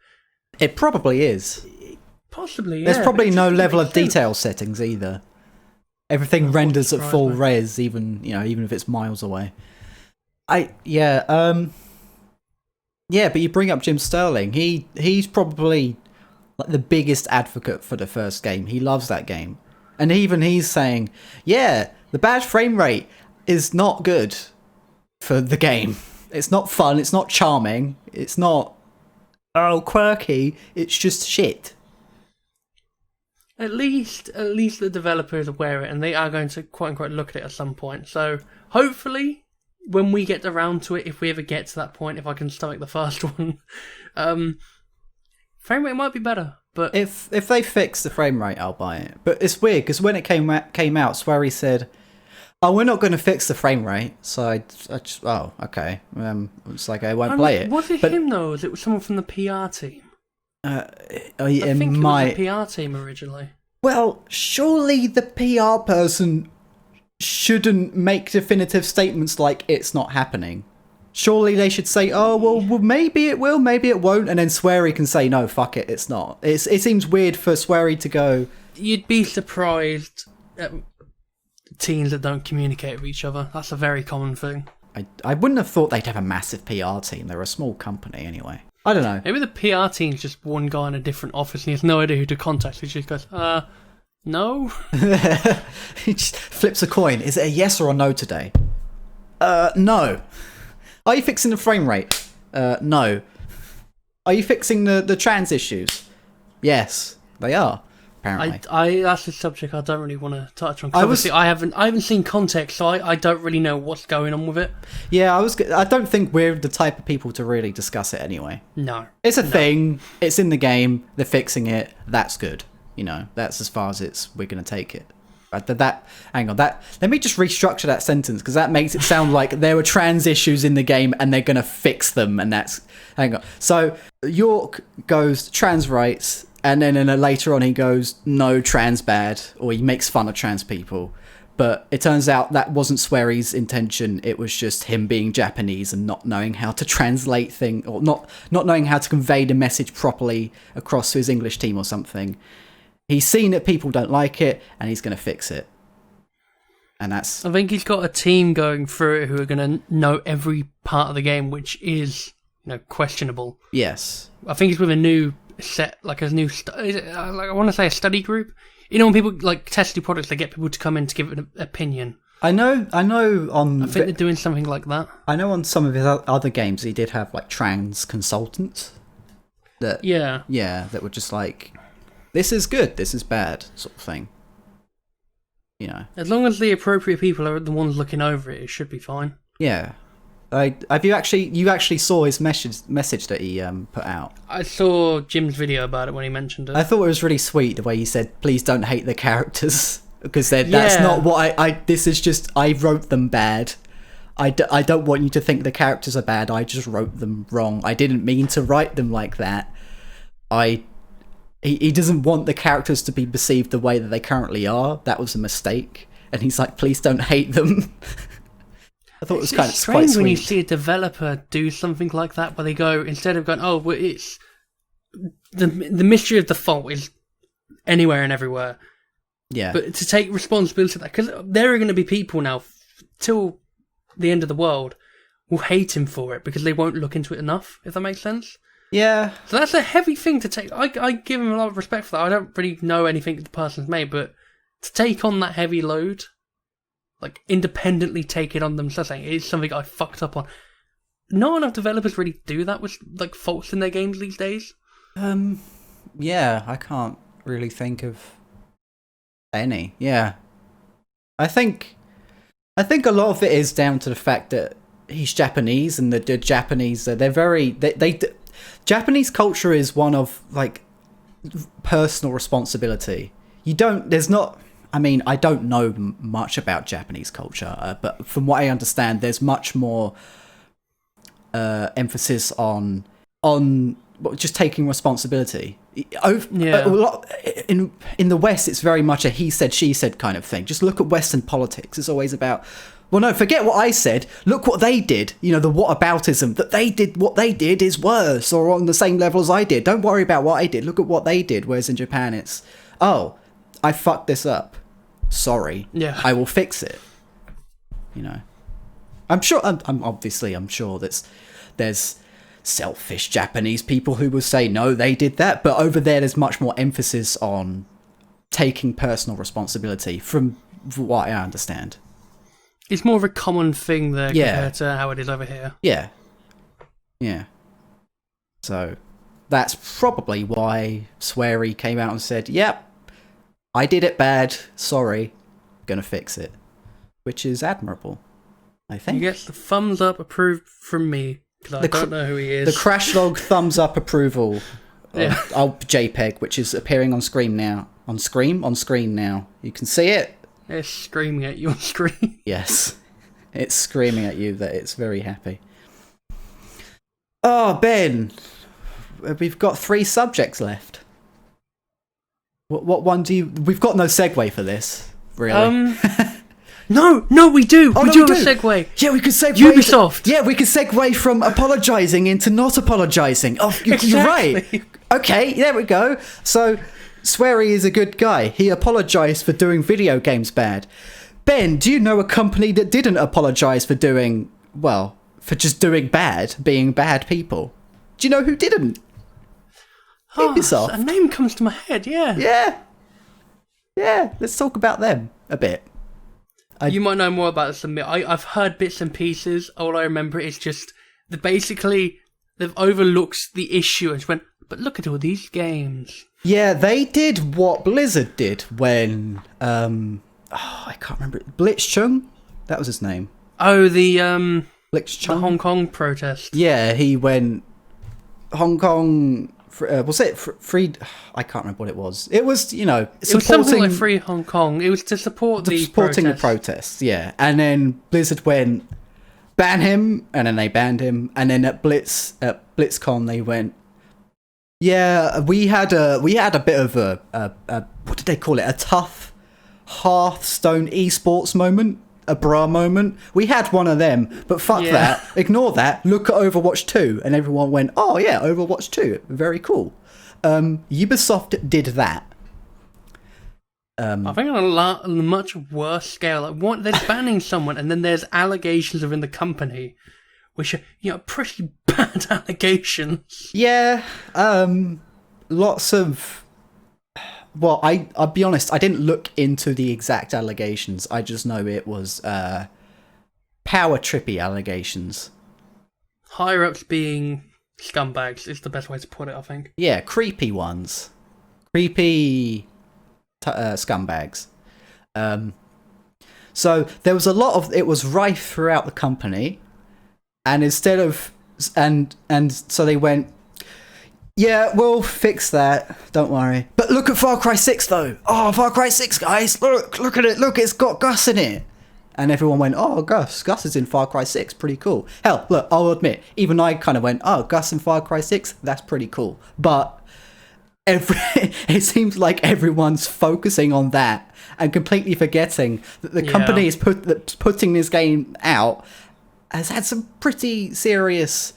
It probably is. Possibly, yeah. There's probably no level of detail settings either. Everything renders at full res, even if it's miles away. But you bring up Jim Sterling. He's probably like the biggest advocate for the first game. He loves that game, and even he's saying, "Yeah, the bad frame rate is not good for the game. It's not fun. It's not charming. It's not quirky. It's just shit." At least the developer is aware of it, and they are going to quote unquote look at it at some point. So hopefully, when we get around to it, if we ever get to that point, if I can stomach the first one, frame rate might be better. But if they fix the frame rate, I'll buy it. But it's weird because when it came out, Swery said, "Oh, we're not going to fix the frame rate." So I just okay. It's like I won't play it. Was it him though? Or was it someone from the PR team? I think it was the PR team originally. Well, surely the PR person shouldn't make definitive statements like it's not happening. Surely they should say, "Oh, well, maybe it will, maybe it won't," and then Swery can say, "No, fuck it, it's not." It seems weird for Swery to go. You'd be surprised at teams that don't communicate with each other. That's a very common thing. I wouldn't have thought they'd have a massive PR team. They're a small company anyway. I don't know. Maybe the PR team's just one guy in a different office and he has no idea who to contact. He just goes, no? He just flips a coin. Is it a yes or a no today? No. Are you fixing the frame rate? No. Are you fixing the trans issues? Yes, they are. Apparently, that's a subject I don't really want to touch on. Obviously, I haven't seen context, so I don't really know what's going on with it. Yeah, I don't think we're the type of people to really discuss it anyway. No, it's a thing. It's in the game. They're fixing it. That's good. You know, that's as far as we're going to take it. Hang on. Let me just restructure that sentence because that makes it sound like there were trans issues in the game and they're going to fix them. And hang on. So York goes trans rights. And then later on he goes, no, trans bad, or he makes fun of trans people. But it turns out that wasn't Sweary's intention. It was just him being Japanese and not knowing how to translate things, or not knowing how to convey the message properly across to his English team or something. He's seen that people don't like it, and he's going to fix it. And I think he's got a team going through it who are going to know every part of the game, which is, questionable. Yes. I think he's with a new set, like a new I want to say a study group. When people test new products, they get people to come in to give an opinion. I think they're doing something like that. I know on some of his other games he did have trans consultants that that were just this is good, this is bad, sort of thing. As long as the appropriate people are the ones looking over it, it should be fine. Yeah. You actually saw his message that he put out? I saw Jim's video about it when he mentioned it. I thought it was really sweet the way he said, "Please don't hate the characters because that's not what I. This is just I wrote them bad. I don't want you to think the characters are bad. I just wrote them wrong. I didn't mean to write them like that. He doesn't want the characters to be perceived the way that they currently are. That was a mistake. And he's like, please don't hate them." I thought it was kind of strange quite when you sweet. see a developer do something like that, where they go, instead of going, "Oh, well, it's the mystery of the fault is anywhere and everywhere." Yeah. But to take responsibility for that, because there are going to be people now till the end of the world will hate him for it because they won't look into it enough. If that makes sense. Yeah. So that's a heavy thing to take. I give him a lot of respect for that. I don't really know anything that the person's made, but to take on that heavy load. Independently take it on themselves, saying it's something I fucked up on. Not enough developers really do that with faults in their games these days. Yeah, I can't really think of any. Yeah, I think a lot of it is down to the fact that he's Japanese, and the Japanese they're very Japanese culture is one of personal responsibility. I don't know much about Japanese culture, but from what I understand, there's much more emphasis on just taking responsibility. A lot, in the West, it's very much a he said, she said kind of thing. Just look at Western politics. It's always about, well, no, forget what I said. Look what they did. The whataboutism, that they did what they did is worse or on the same level as I did. Don't worry about what I did. Look at what they did. Whereas in Japan, it's, oh, I fucked this up. Sorry. Yeah. I will fix it. I'm sure that there's selfish Japanese people who will say, no, they did that. But over there's much more emphasis on taking personal responsibility from what I understand. It's more of a common thing there compared to how it is over here. Yeah. Yeah. So that's probably why Sweary came out and said, yep, I did it bad. Sorry. Gonna fix it. Which is admirable, I think. He gets the thumbs up approved from me, because I don't know who he is. The Crashlog thumbs up approval of JPEG, which is appearing on screen now. On screen now. You can see it. It's screaming at you on screen. Yes. It's screaming at you that it's very happy. Oh, Ben. We've got 3 subjects left. What one do you... We've got no segue for this, really. No, we do. We do have a segue. Yeah, we could segue... Ubisoft. We could segue from apologising into not apologising. Oh, you're right. Okay, there we go. So, Sweary is a good guy. He apologised for doing video games bad. Ben, do you know a company that didn't apologise for doing... Well, for just doing bad, being bad people? Do you know who didn't? Ubisoft. A name comes to my head, Yeah, let's talk about them a bit. You might know more about this than me. I've heard bits and pieces. All I remember is just basically they've overlooked the issue and just went, but look at all these games. Yeah, they did what Blizzard did when I can't remember, Blitzchung? That was his name. Oh, the Blitzchung? the Hong Kong protest. Yeah, he went Hong Kong. Was it free? I can't remember what it was. It was, It was something like Free Hong Kong. It was to support the protests. Yeah, and then Blizzard went ban him, and then they banned him, and then at BlitzCon they went. Yeah, we had a bit of a what did they call it? A tough Hearthstone esports moment. A bra moment. We had one of them, but fuck that. Ignore that. Look at Overwatch 2. And everyone went, oh yeah, Overwatch 2. Very cool. Ubisoft did that. I think on a much worse scale. Like, there's banning someone, and then there's allegations within the company, which are, pretty bad allegations. Yeah. Lots of... Well, I'll be honest, I didn't look into the exact allegations. I just know it was power trippy allegations. Higher-ups being scumbags is the best way to put it, I think. Yeah, creepy ones. Creepy scumbags. So there was a lot of... It was rife throughout the company. And instead of... And so they went... Yeah, we'll fix that. Don't worry. But look at Far Cry 6, though. Oh, Far Cry 6, guys. Look at it. Look, it's got Gus in it. And everyone went, oh, Gus. Gus is in Far Cry 6. Pretty cool. Hell, look, I'll admit, even I kind of went, oh, Gus in Far Cry 6? That's pretty cool. But it seems like everyone's focusing on that and completely forgetting that the company is putting this game out has had some pretty serious...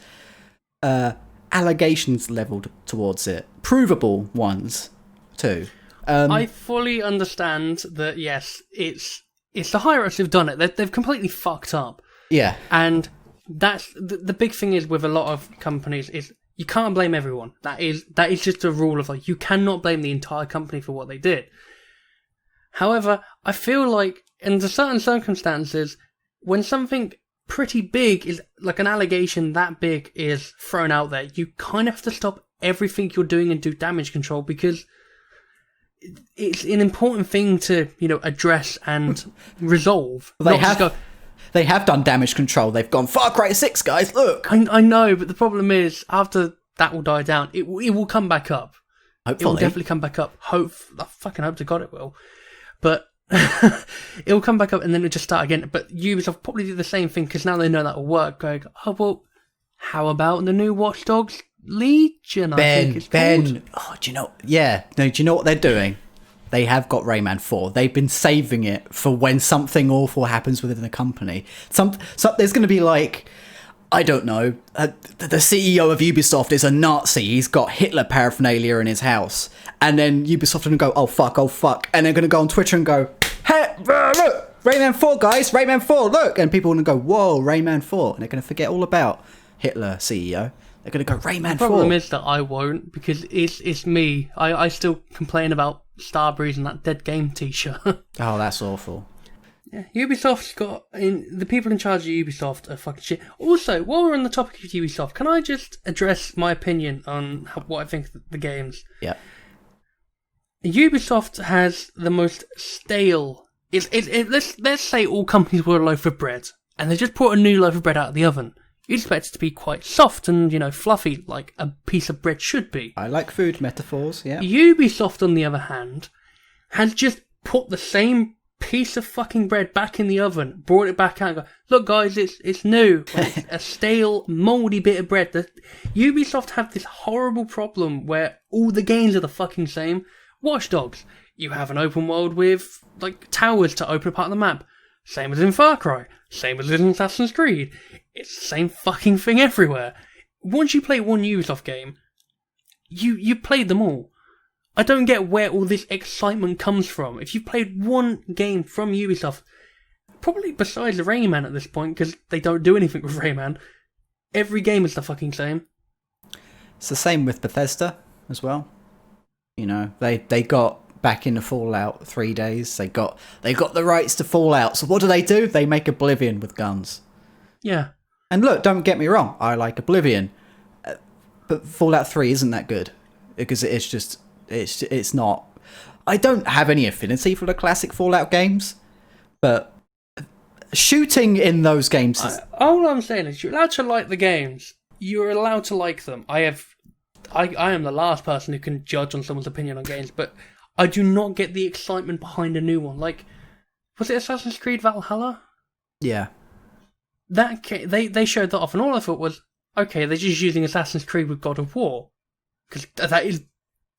allegations leveled towards it, provable ones too. I fully understand that. Yes, it's the higher-ups who've done it. They've completely fucked up. Yeah, and that's the big thing is with a lot of companies is you can't blame everyone. That is just a rule of like you cannot blame the entire company for what they did. However, I feel like in certain circumstances, when something pretty big is like an allegation that big is thrown out there, you kind of have to stop everything you're doing and do damage control, because it's an important thing to address and resolve. They have done damage control. They've gone Far Cry 6, guys. Look, I know, but the problem is after that will die down, it will come back up. Hopefully, it will definitely come back up. I fucking hope to God it will, but. It'll come back up and then it'll just start again. But Ubisoft probably do the same thing because now they know that will work. Going, oh well, how about the new Watch Dogs Legion? I think it's called. Oh, do you know? Yeah, no. Do you know what they're doing? They have got Rayman 4. They've been saving it for when something awful happens within the company. There's going to be like, I don't know, the CEO of Ubisoft is a Nazi. He's got Hitler paraphernalia in his house. And then Ubisoft are going to go, oh fuck. And they're going to go on Twitter and go, hey, look, Rayman 4, guys, Rayman 4, look. And people are going to go, whoa, Rayman 4. And they're going to forget all about Hitler CEO. They're going to go, Rayman 4. The problem is that I won't, because it's me. I still complain about Starbreeze and that Dead Game t-shirt. Oh, that's awful. Yeah, Ubisoft's got... the people in charge of Ubisoft are fucking shit. Also, while we're on the topic of Ubisoft, can I just address my opinion on what I think of the games? Yeah. Ubisoft has the most stale... Let's say all companies were a loaf of bread, and they just put a new loaf of bread out of the oven. You'd expect it to be quite soft and, fluffy, like a piece of bread should be. I like food metaphors, yeah. Ubisoft, on the other hand, has just put the same piece of fucking bread back in the oven, brought it back out and go, look guys, it's new. Like, it's a stale, mouldy bit of bread. Ubisoft have this horrible problem where all the games are the fucking same. Watch Dogs, you have an open world with, like, towers to open a part of the map. Same as in Far Cry. Same as in Assassin's Creed. It's the same fucking thing everywhere. Once you play one Ubisoft game, you played them all. I don't get where all this excitement comes from. If you've played one game from Ubisoft, probably besides Rayman at this point, because they don't do anything with Rayman, every game is the fucking same. It's the same with Bethesda as well. They got back into Fallout 3 days. They got the rights to Fallout. So what do? They make Oblivion with guns. Yeah. And look, don't get me wrong, I like Oblivion. But Fallout 3 isn't that good because it's just it's not. I don't have any affinity for the classic Fallout games, but shooting in those games is... all I'm saying is you're allowed to like the games. You're allowed to like them. I am the last person who can judge on someone's opinion on games, but I do not get the excitement behind a new one. Like, was it Assassin's Creed Valhalla? Yeah. They showed that off, and all I thought was, okay, they're just using Assassin's Creed with God of War. Because that is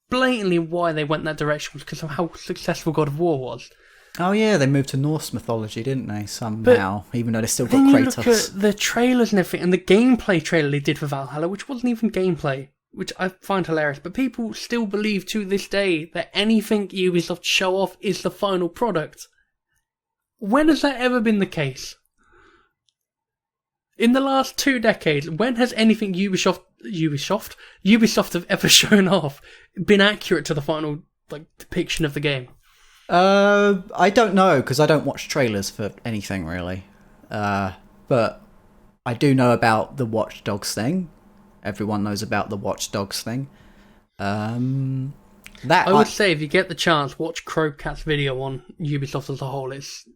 blatantly why they went that direction, because of how successful God of War was. Oh yeah, they moved to Norse mythology, didn't they, somehow, even though they still got Kratos. Then you look at the trailers and everything, and the gameplay trailer they did for Valhalla, which wasn't even gameplay, which I find hilarious, but people still believe to this day that anything Ubisoft show off is the final product. When has that ever been the case? In the last 2 decades, when has anything Ubisoft have ever shown off been accurate to the final depiction of the game? I don't know, because I don't watch trailers for anything, really. But I do know about the Watch Dogs thing. Everyone knows about the Watch Dogs thing. I would say, if you get the chance, watch Crowcat's video on Ubisoft as a whole. It's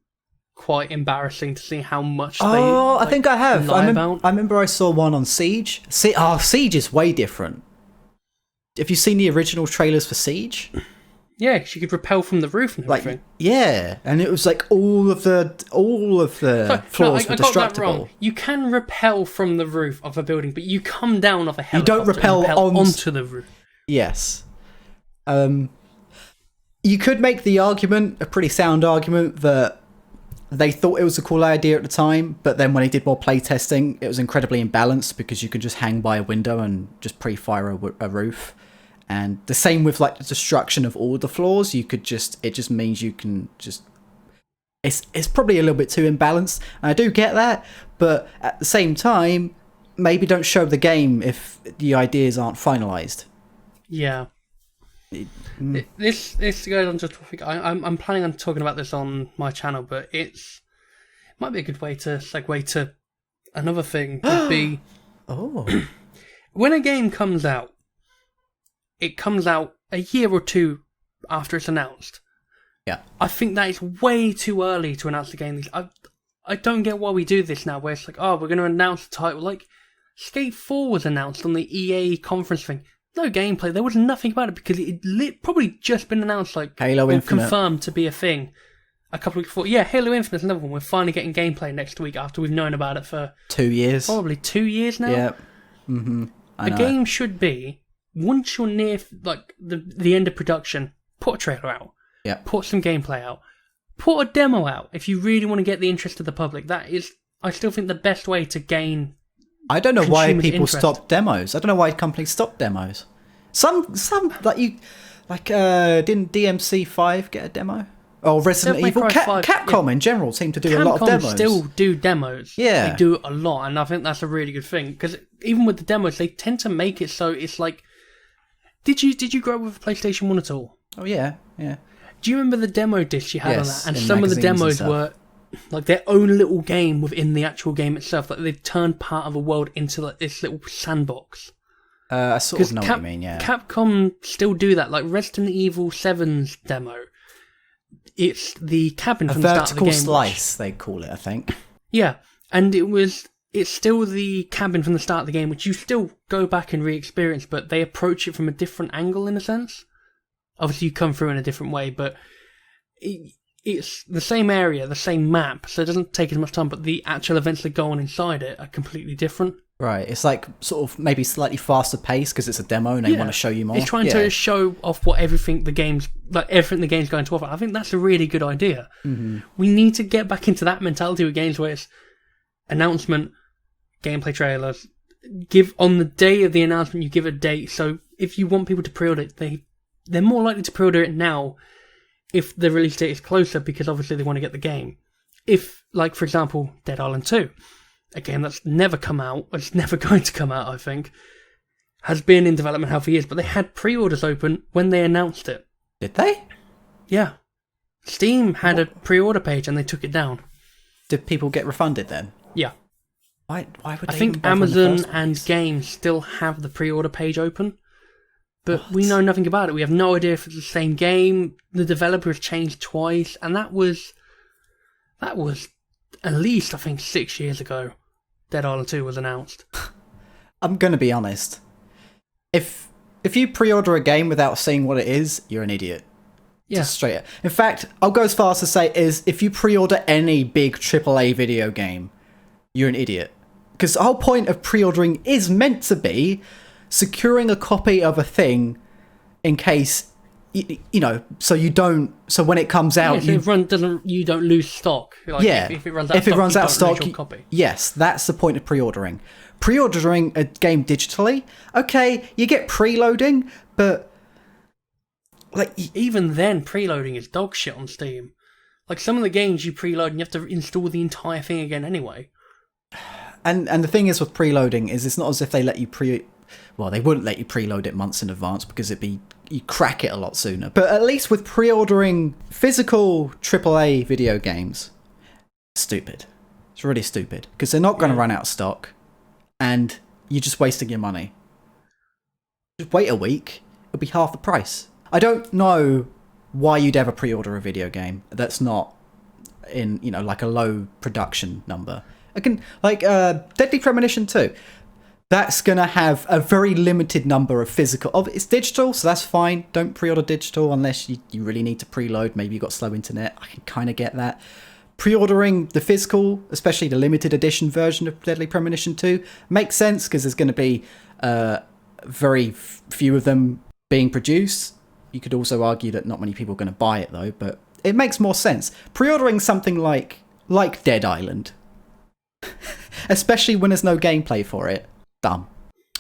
quite embarrassing to see how much I think I have. I remember I saw one on Siege. Siege is way different. Have you seen the original trailers for Siege? Yeah, because you could rappel from the roof and everything. Yeah, and it was like all of the floors were destructible. Got that wrong. You can rappel from the roof of a building, but you come down off a helicopter. You don't rappel onto the roof. Yes. You could make the argument, a pretty sound argument, that they thought it was a cool idea at the time, but then when they did more playtesting, it was incredibly imbalanced because you could just hang by a window and just pre-fire a roof. And the same with the destruction of all the floors. It just means you can just... It's probably a little bit too imbalanced. And I do get that, but at the same time, maybe don't show the game if the ideas aren't finalised. Yeah. This goes on to a topic. I'm planning on talking about this on my channel, but it might be a good way to segue to another thing. Would be when a game comes out, it comes out a year or two after it's announced. Yeah, I think that is way too early to announce the game. I don't get why we do this now, where it's like, we're going to announce the title. Like Skate 4 was announced on the EA conference thing. No gameplay. There was nothing about it because it probably just been announced, Halo Infinite, confirmed to be a thing a couple of weeks before. Yeah, Halo Infinite's another one. We're finally getting gameplay next week after we've known about it for 2 years. Probably 2 years now. Yeah. Mm-hmm. A game should be, once you're near the end of production, put a trailer out. Yeah. Put some gameplay out. Put a demo out if you really want to get the interest of the public. That is, I still think, the best way to gain. I don't know why people interest. stop demos. I don't know why companies stop demos. Some didn't DMC5 get a demo? Oh, Resident Evil. Capcom in general seem to do a lot of demos. Still do demos. Yeah, they do a lot, and I think that's a really good thing because even with the demos, they tend to make it so it's like. Did you grow up with a PlayStation 1 at all? Oh yeah, yeah. Do you remember the demo discs you had on that? And some of the magazines demos were like their own little game within the actual game itself. Like they've turned part of a world into this little sandbox. I sort of know what you mean, yeah. Capcom still do that. Like Resident Evil 7's demo. It's the cabin from the start of the game. A vertical slice, they call it, I think. Yeah, and it's still the cabin from the start of the game, which you still go back and re-experience, but they approach it from a different angle in a sense. Obviously, you come through in a different way, but it's the same area, the same map, so it doesn't take as much time, but the actual events that go on inside it are completely different. Right, it's like sort of maybe slightly faster paced because it's a demo and they want to show you more. It's trying to show off what everything the game's going to offer. I think that's a really good idea. Mm-hmm. We need to get back into that mentality with games where it's announcement, gameplay trailers, give on the day of the announcement, you give a date. So if you want people to pre-order it, they're more likely to pre-order it now if the release date is closer because obviously they want to get the game. If, like, for example, Dead Island 2, a game that's never come out, it's never going to come out, I think, has been in development hell for years, but they had pre-orders open when they announced it. Did they? Yeah. Steam had a pre-order page and they took it down. Did people get refunded then? Yeah. Why would I they think even bother in the Amazon first and place? games still have the pre-order page open, but What? we know nothing about it. We have no idea if it's the same game. The developer has changed twice, and that was at least, I think, 6 years ago. Dead Island 2 was announced. I'm gonna be honest. If you pre-order a game without seeing what it is, you're an idiot. Yeah. Just straight up. In fact, I'll go as far as to say is if you pre-order any big AAA video game, you're an idiot. Because the whole point of pre-ordering is meant to be securing a copy of a thing in case, so you don't. So when it comes out, so you don't lose stock. Like, yeah. If it runs out of stock, you don't lose your copy. Yes, that's the point of pre-ordering. Pre-ordering a game digitally, okay, you get preloading, but like Even then, preloading is dog shit on Steam. Like some of the games you preload and you have to install the entire thing again anyway. And the thing is with preloading is it's not as if they let you they wouldn't let you preload it months in advance because you crack it a lot sooner. But at least with pre-ordering physical AAA video games, stupid. It's really stupid because they're not going to run out of stock, and you're just wasting your money. Just wait a week; it'll be half the price. I don't know why you'd ever pre-order a video game that's not in like a low production number. Deadly Premonition 2. That's going to have a very limited number of physical... it's digital, so that's fine. Don't pre-order digital unless you really need to preload. Maybe you've got slow internet. I can kind of get that. Pre-ordering the physical, especially the limited edition version of Deadly Premonition 2, makes sense because there's going to be very few of them being produced. You could also argue that not many people are going to buy it, though, but it makes more sense. Pre-ordering something like Dead Island... especially when there's no gameplay for it. Dumb.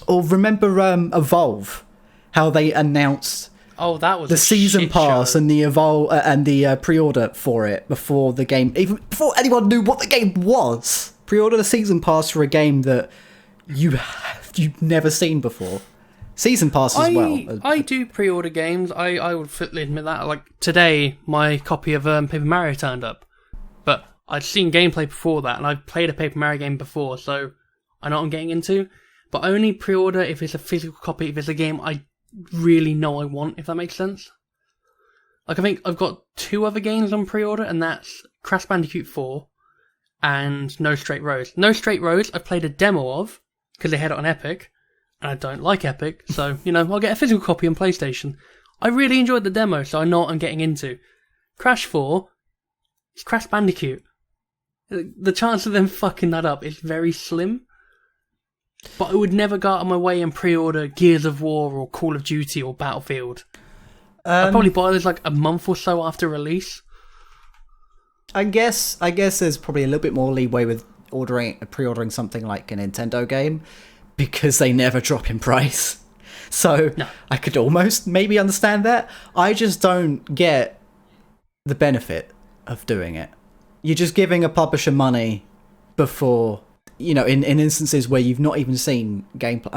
Or remember Evolve, how they announced that was the season pass show. and the Evolve and the pre-order for it before the game, even before anyone knew what the game was. Pre-order the season pass for a game that you've never seen before. Season pass as well. I do pre-order games. I would fitly admit that. Like today, my copy of Paper Mario turned up, but I'd seen gameplay before that, and I've played a Paper Mario game before, so I know what I'm getting into. But I only pre-order if it's a physical copy, if it's a game I really know I want, if that makes sense. Like, I think I've got 2 other games on pre-order, and that's Crash Bandicoot 4 and No Straight Roads. No Straight Roads I've played a demo of, because they had it on Epic, and I don't like Epic, so, I'll get a physical copy on PlayStation. I really enjoyed the demo, so I know what I'm getting into. Crash 4, it's Crash Bandicoot. The chance of them fucking that up is very slim. But I would never go out of my way and pre-order Gears of War or Call of Duty or Battlefield. I'd probably buy those like a month or so after release. I guess there's probably a little bit more leeway with pre-ordering something like a Nintendo game because they never drop in price. So no. I could almost maybe understand that. I just don't get the benefit of doing it. You're just giving a publisher money before, in instances where you've not even seen gameplay.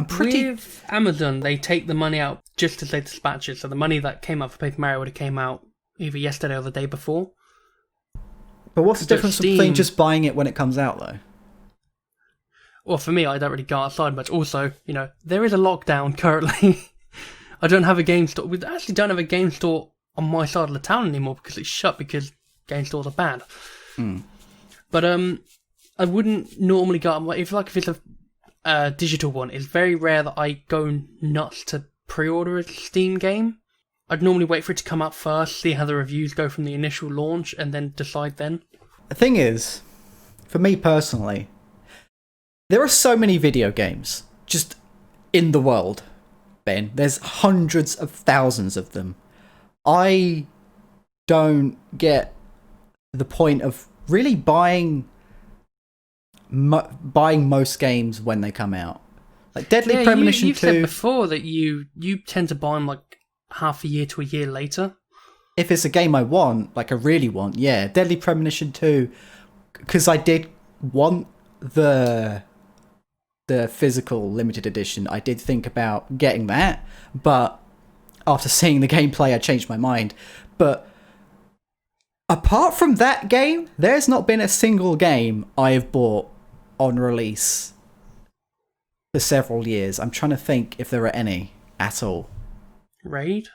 With Amazon, they take the money out just as they dispatch it. So the money that came out for Paper Mario would have came out either yesterday or the day before. But what's the difference between just buying it when it comes out, though? Well, for me, I don't really go outside much. Also, there is a lockdown currently. I don't have a game store. We actually don't have a game store on my side of the town anymore because it's shut because game stores are bad. But I wouldn't normally go out. If it's a digital one, it's very rare that I go nuts to pre-order a Steam game. I'd normally wait for it to come out first, see how the reviews go from the initial launch, and then decide then. The thing is, for me personally, there are so many video games just in the world, Ben. There's hundreds of thousands of them. I don't get the point of really buying most games when they come out. Like Deadly Premonition 2... You've said before that you tend to buy them like half a year to a year later. If it's a game I want, like I really want, yeah. Deadly Premonition 2, because I did want the physical limited edition, I did think about getting that, but after seeing the gameplay I changed my mind. But apart from that game, there's not been a single game I have bought on release for several years. I'm trying to think if there are any at all. Raid?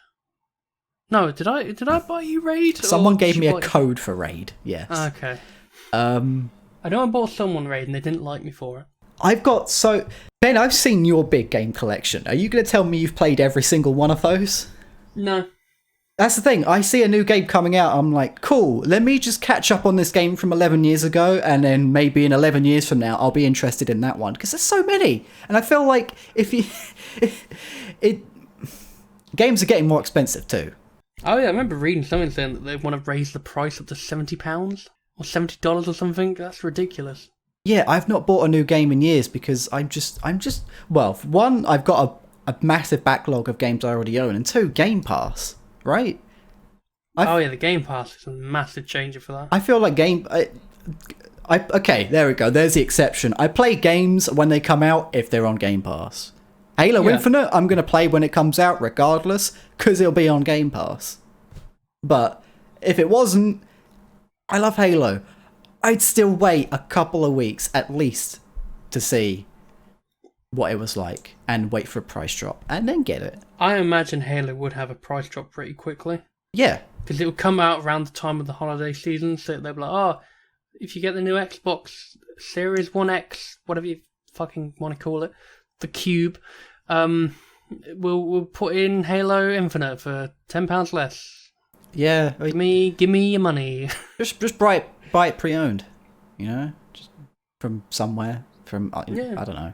No, did I buy you Raid? Someone gave me a code for Raid, yes. Okay. I know I bought someone Raid and they didn't like me for it. Ben, I've seen your big game collection. Are you going to tell me you've played every single one of those? No. That's the thing. I see a new game coming out. I'm like, cool. Let me just catch up on this game from 11 years ago. And then maybe in 11 years from now, I'll be interested in that one. Because there's so many. And I feel like games are getting more expensive too. Oh yeah, I remember reading something saying that they want to raise the price up to £70 or $70 or something. That's ridiculous. Yeah, I've not bought a new game in years because I'm just well, for one, I've got a massive backlog of games I already own, and two, Game Pass, right? The Game Pass is a massive changer for that. I feel like okay, there we go. There's the exception. I play games when they come out if they're on Game Pass. Halo Infinite, I'm going to play when it comes out regardless, because it'll be on Game Pass. But if it wasn't, I love Halo. I'd still wait a couple of weeks at least to see what it was like and wait for a price drop and then get it. I imagine Halo would have a price drop pretty quickly. Yeah. Because it would come out around the time of the holiday season, so they'll be like, oh, if you get the new Xbox Series 1X, whatever you fucking want to call it, the Cube, we'll put in Halo Infinite for £10 less. Yeah. Give me your money. Just buy it pre-owned, you know? Just from somewhere. I don't know.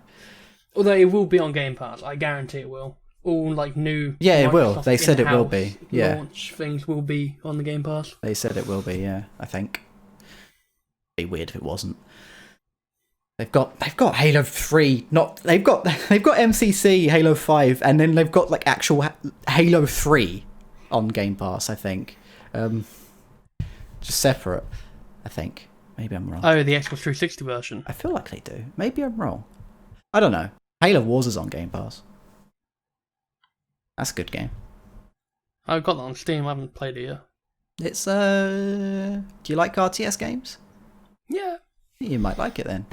Although it will be on Game Pass, I guarantee it will. All like new. Yeah, it will. They said it will be. Yeah. Launch things will be on the Game Pass. They said it will be. Yeah, I think. It'd be weird if it wasn't. They've got Halo 3. They've got MCC, Halo 5, and then they've got like actual Halo 3 on Game Pass. I think. Just separate. I think. Maybe I'm wrong. Oh, the Xbox 360 version. I feel like they do. Maybe I'm wrong. I don't know. Halo Wars is on Game Pass. That's a good game. I've got that on Steam. I haven't played it yet. It's do you like RTS games? Yeah. You might like it then.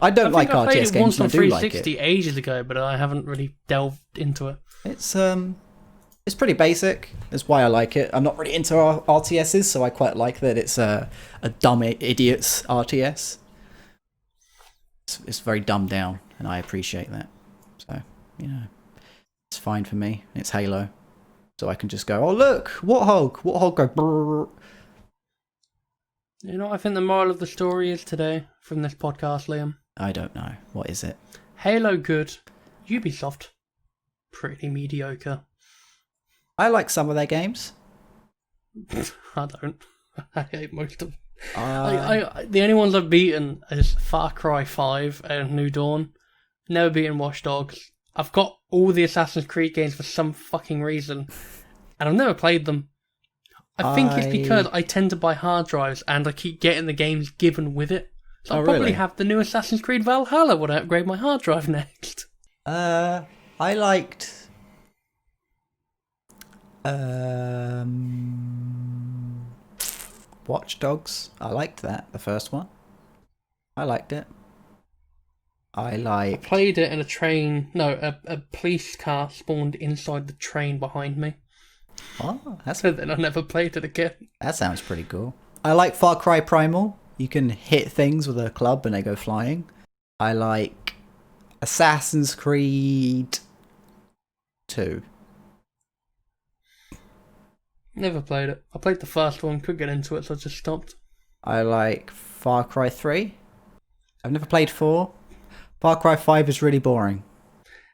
I don't like RTS games. I played it once on I do 360 like it. ages ago, but I haven't really delved into it. It's pretty basic. That's why I like it. I'm not really into RTSs, so I quite like that it's a dumb idiot's RTS. It's very dumbed down, and I appreciate that. So, it's fine for me. It's Halo. So I can just go, oh look, Warthog go brrr. You know what I think the moral of the story is today from this podcast, Liam? I don't know. What is it? Halo good. Ubisoft pretty mediocre. I like some of their games. I don't. I hate most of them. The only ones I've beaten is Far Cry 5 and New Dawn. Never beaten Watch Dogs. I've got all the Assassin's Creed games for some fucking reason, and I've never played them. I think it's because I tend to buy hard drives and I keep getting the games given with it. So I'll probably have the new Assassin's Creed Valhalla when I upgrade my hard drive next. I liked... Watch Dogs. I liked that, the first one. I liked it. I played it in a train. No, a police car spawned inside the train behind me. Oh, so then I never played it again. That sounds pretty cool. I like Far Cry Primal. You can hit things with a club and they go flying. I like Assassin's Creed 2. Never played it. I played the first one, couldn't get into it, so I just stopped. I like Far Cry 3. I've never played 4. Far Cry 5 is really boring.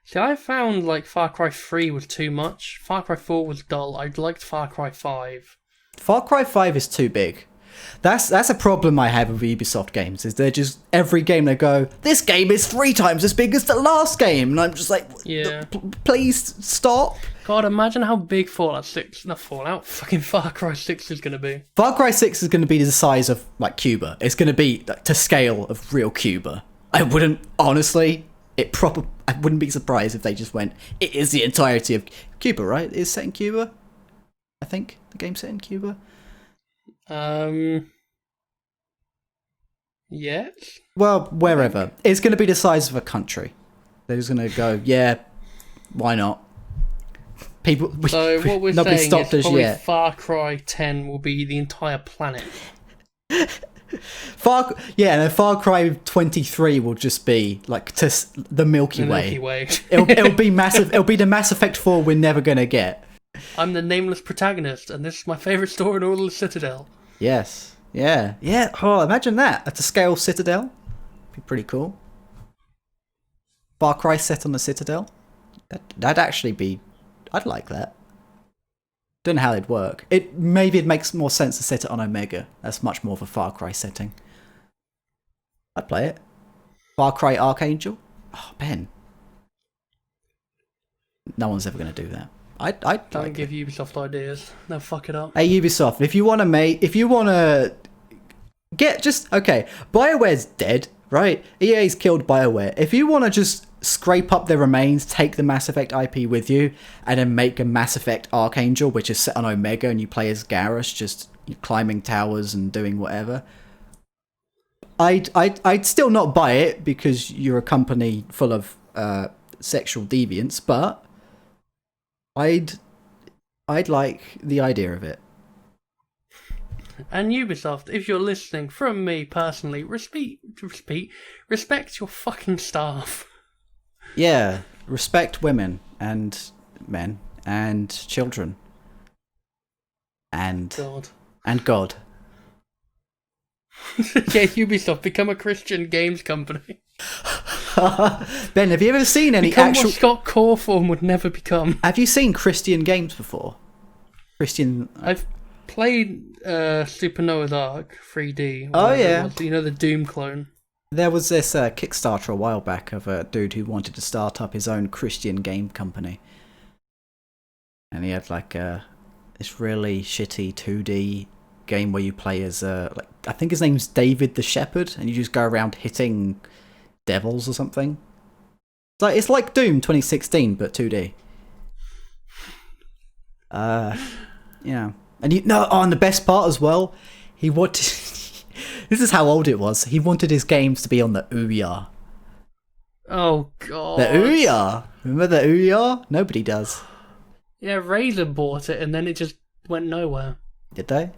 See, I found like Far Cry 3 was too much. Far Cry 4 was dull. I liked Far Cry 5. Far Cry 5 is too big. That's a problem I have with Ubisoft games, is they're just, every game they go, this game is 3 times as big as the last game, and I'm just like, yeah. Please stop. God, imagine how big fucking Far Cry 6 is going to be. Far Cry 6 is going to be the size of, like, Cuba. It's going to be to scale of real Cuba. I wouldn't be surprised if they just went, it is the entirety of Cuba, right? It's set in Cuba? I think the game's set in Cuba. Yes. Well, wherever. It's going to be the size of a country. They're just going to go, yeah, why not? People. So what we're nobody saying stopped is us probably yet. Far Cry 10 will be the entire planet. And then Far Cry 23 will just be like the Milky Way. It'll be massive. It'll be the Mass Effect 4 we're never going to get. I'm the nameless protagonist, and this is my favourite store in all of the Citadel. Yes. Yeah. Yeah. Oh, imagine that. At a scale Citadel. Be pretty cool. Far Cry set on the Citadel. That'd actually be... I'd like that. Don't know how it'd work. Maybe it makes more sense to set it on Omega. That's much more of a Far Cry setting. I'd play it. Far Cry Archangel. Oh, Ben. No one's ever going to do that. I'd Don't like give Ubisoft ideas. They'll fuck it up. Hey Ubisoft, if you want to get just okay, BioWare's dead, right? EA's killed BioWare. If you want to just scrape up their remains, take the Mass Effect IP with you, and then make a Mass Effect Archangel, which is set on Omega, and you play as Garrus, just climbing towers and doing whatever. I'd still not buy it because you're a company full of sexual deviants, but I'd like the idea of it. And Ubisoft, if you're listening, from me personally, respect your fucking staff. Yeah, respect women and men and children and God. And God. Yeah, Ubisoft, become a Christian games company. Ben, have you ever seen any Become actual... what Scott Cawthorne would never become. Have you seen Christian games before? Christian... I've played Super Noah's Ark 3D. Oh, yeah. You know, the Doom clone. There was this Kickstarter a while back of a dude who wanted to start up his own Christian game company. And he had like this really shitty 2D game where you play as I think his name's David the Shepherd, and you just go around hitting devils or something. It's like Doom 2016 but 2D. Yeah. And and the best part as well, he wanted this is how old it was. He wanted his games to be on the Ouya. Oh god. The Ouya. Remember the Ouya? Nobody does. Yeah, Razer bought it and then it just went nowhere. Did they?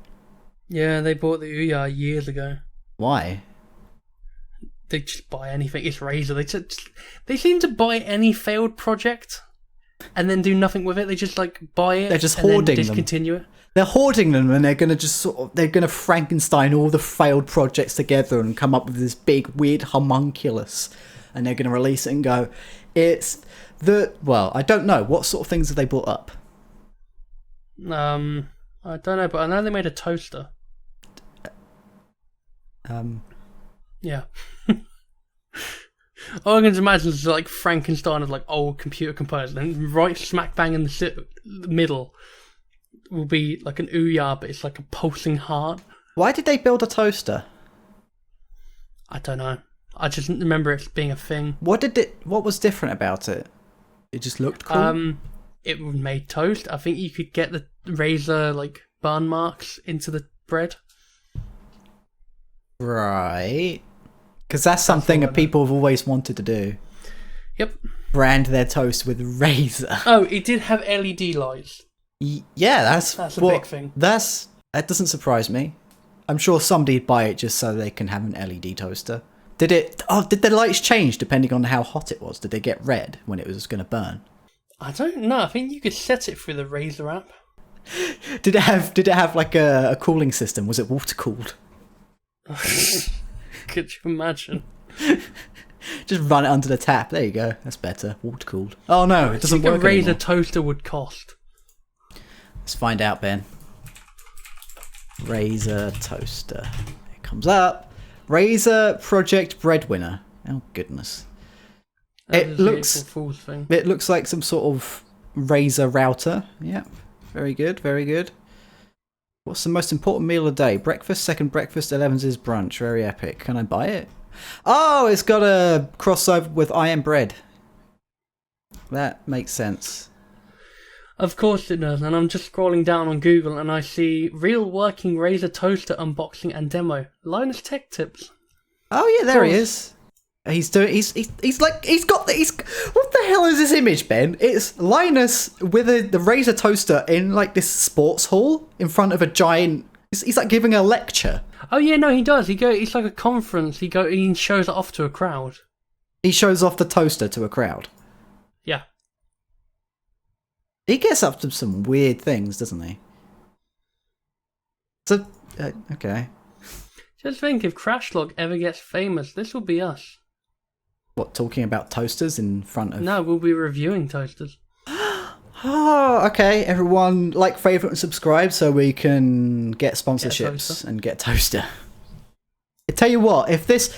Yeah, they bought the Ouya years ago. Why? They just buy anything. It's Razer. They seem to buy any failed project and then do nothing with it. They just buy it. They're just and hoarding then them. discontinue it. They're hoarding them, and they're gonna they're gonna Frankenstein all the failed projects together and come up with this big weird homunculus, and they're gonna release it and go, I don't know what sort of things have they brought up. I don't know, but I know they made a toaster. Yeah. All I can imagine is Frankenstein of old computer components, and right smack bang in the middle will be an Ouya, but it's like a pulsing heart. Why did they build a toaster? I don't know. I just remember it being a thing. What was different about it? It just looked cool. It made toast. I think you could get the Razer burn marks into the bread. Right. Because that's something that people have always wanted to do. Yep. Brand their toast with Razer. Oh, it did have LED lights. Yeah, that's a big thing. That doesn't surprise me. I'm sure somebody'd buy it just so they can have an LED toaster. Did the lights change depending on how hot it was? Did they get red when it was going to burn? I don't know. I think you could set it through the Razer app. Did it have a cooling system? Was it water cooled? Could you imagine? Just run it under the tap. There you go. That's better. Water cooled. Oh no, it doesn't work anymore. A anymore. Razer toaster would cost. Let's find out, Ben. Razer toaster. It comes up. Razer Project Breadwinner. Oh goodness. It looks like some sort of Razer router. Yep. Very good, very good. What's the most important meal of the day? Breakfast, second breakfast, 11's is brunch. Very epic. Can I buy it? Oh, it's got a crossover with I Am Bread. That makes sense. Of course it does, and I'm just scrolling down on Google and I see real working Razer toaster unboxing and demo. Linus Tech Tips. Oh yeah, there he is. He's doing. He's like he's got. What the hell is this image, Ben? It's Linus with the Razor toaster in like this sports hall in front of a giant. He's like giving a lecture. Oh yeah, no, he does. It's like a conference. He shows it off to a crowd. He shows off the toaster to a crowd. Yeah. He gets up to some weird things, doesn't he? So, okay. Just think, if Crashlog ever gets famous, this will be us. What, talking about toasters in front of... No, we'll be reviewing toasters. Oh, okay. Everyone, like, favourite and subscribe so we can get sponsorships and get toaster. I tell you what, if this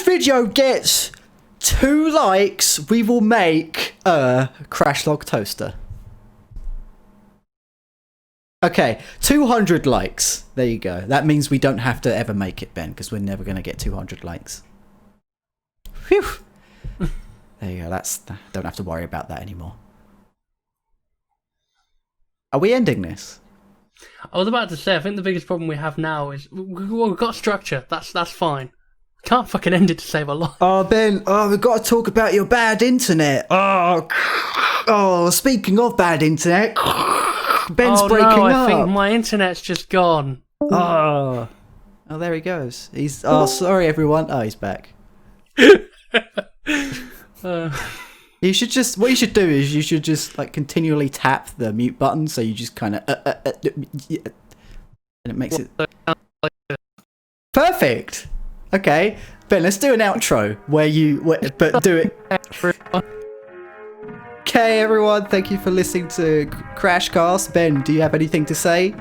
video gets 2 likes, we will make a Crashlog toaster. Okay, 200 likes. There you go. That means we don't have to ever make it, Ben, because we're never going to get 200 likes. Phew. There you go. Don't have to worry about that anymore. Are we ending this? I was about to say, I think the biggest problem we have now is we've got structure. That's fine. We can't fucking end it to save a life. Oh, Ben. Oh, we've got to talk about your bad internet. Oh, speaking of bad internet, Ben's breaking up. I think my internet's just gone. Oh, there he goes. Sorry, everyone. Oh, he's back. You should just. What you should do is you should just like continually tap the mute button, so you just kind of and it makes it perfect. Okay, Ben, let's do an outro but do it. Okay, everyone, thank you for listening to Crashcast. Ben, do you have anything to say?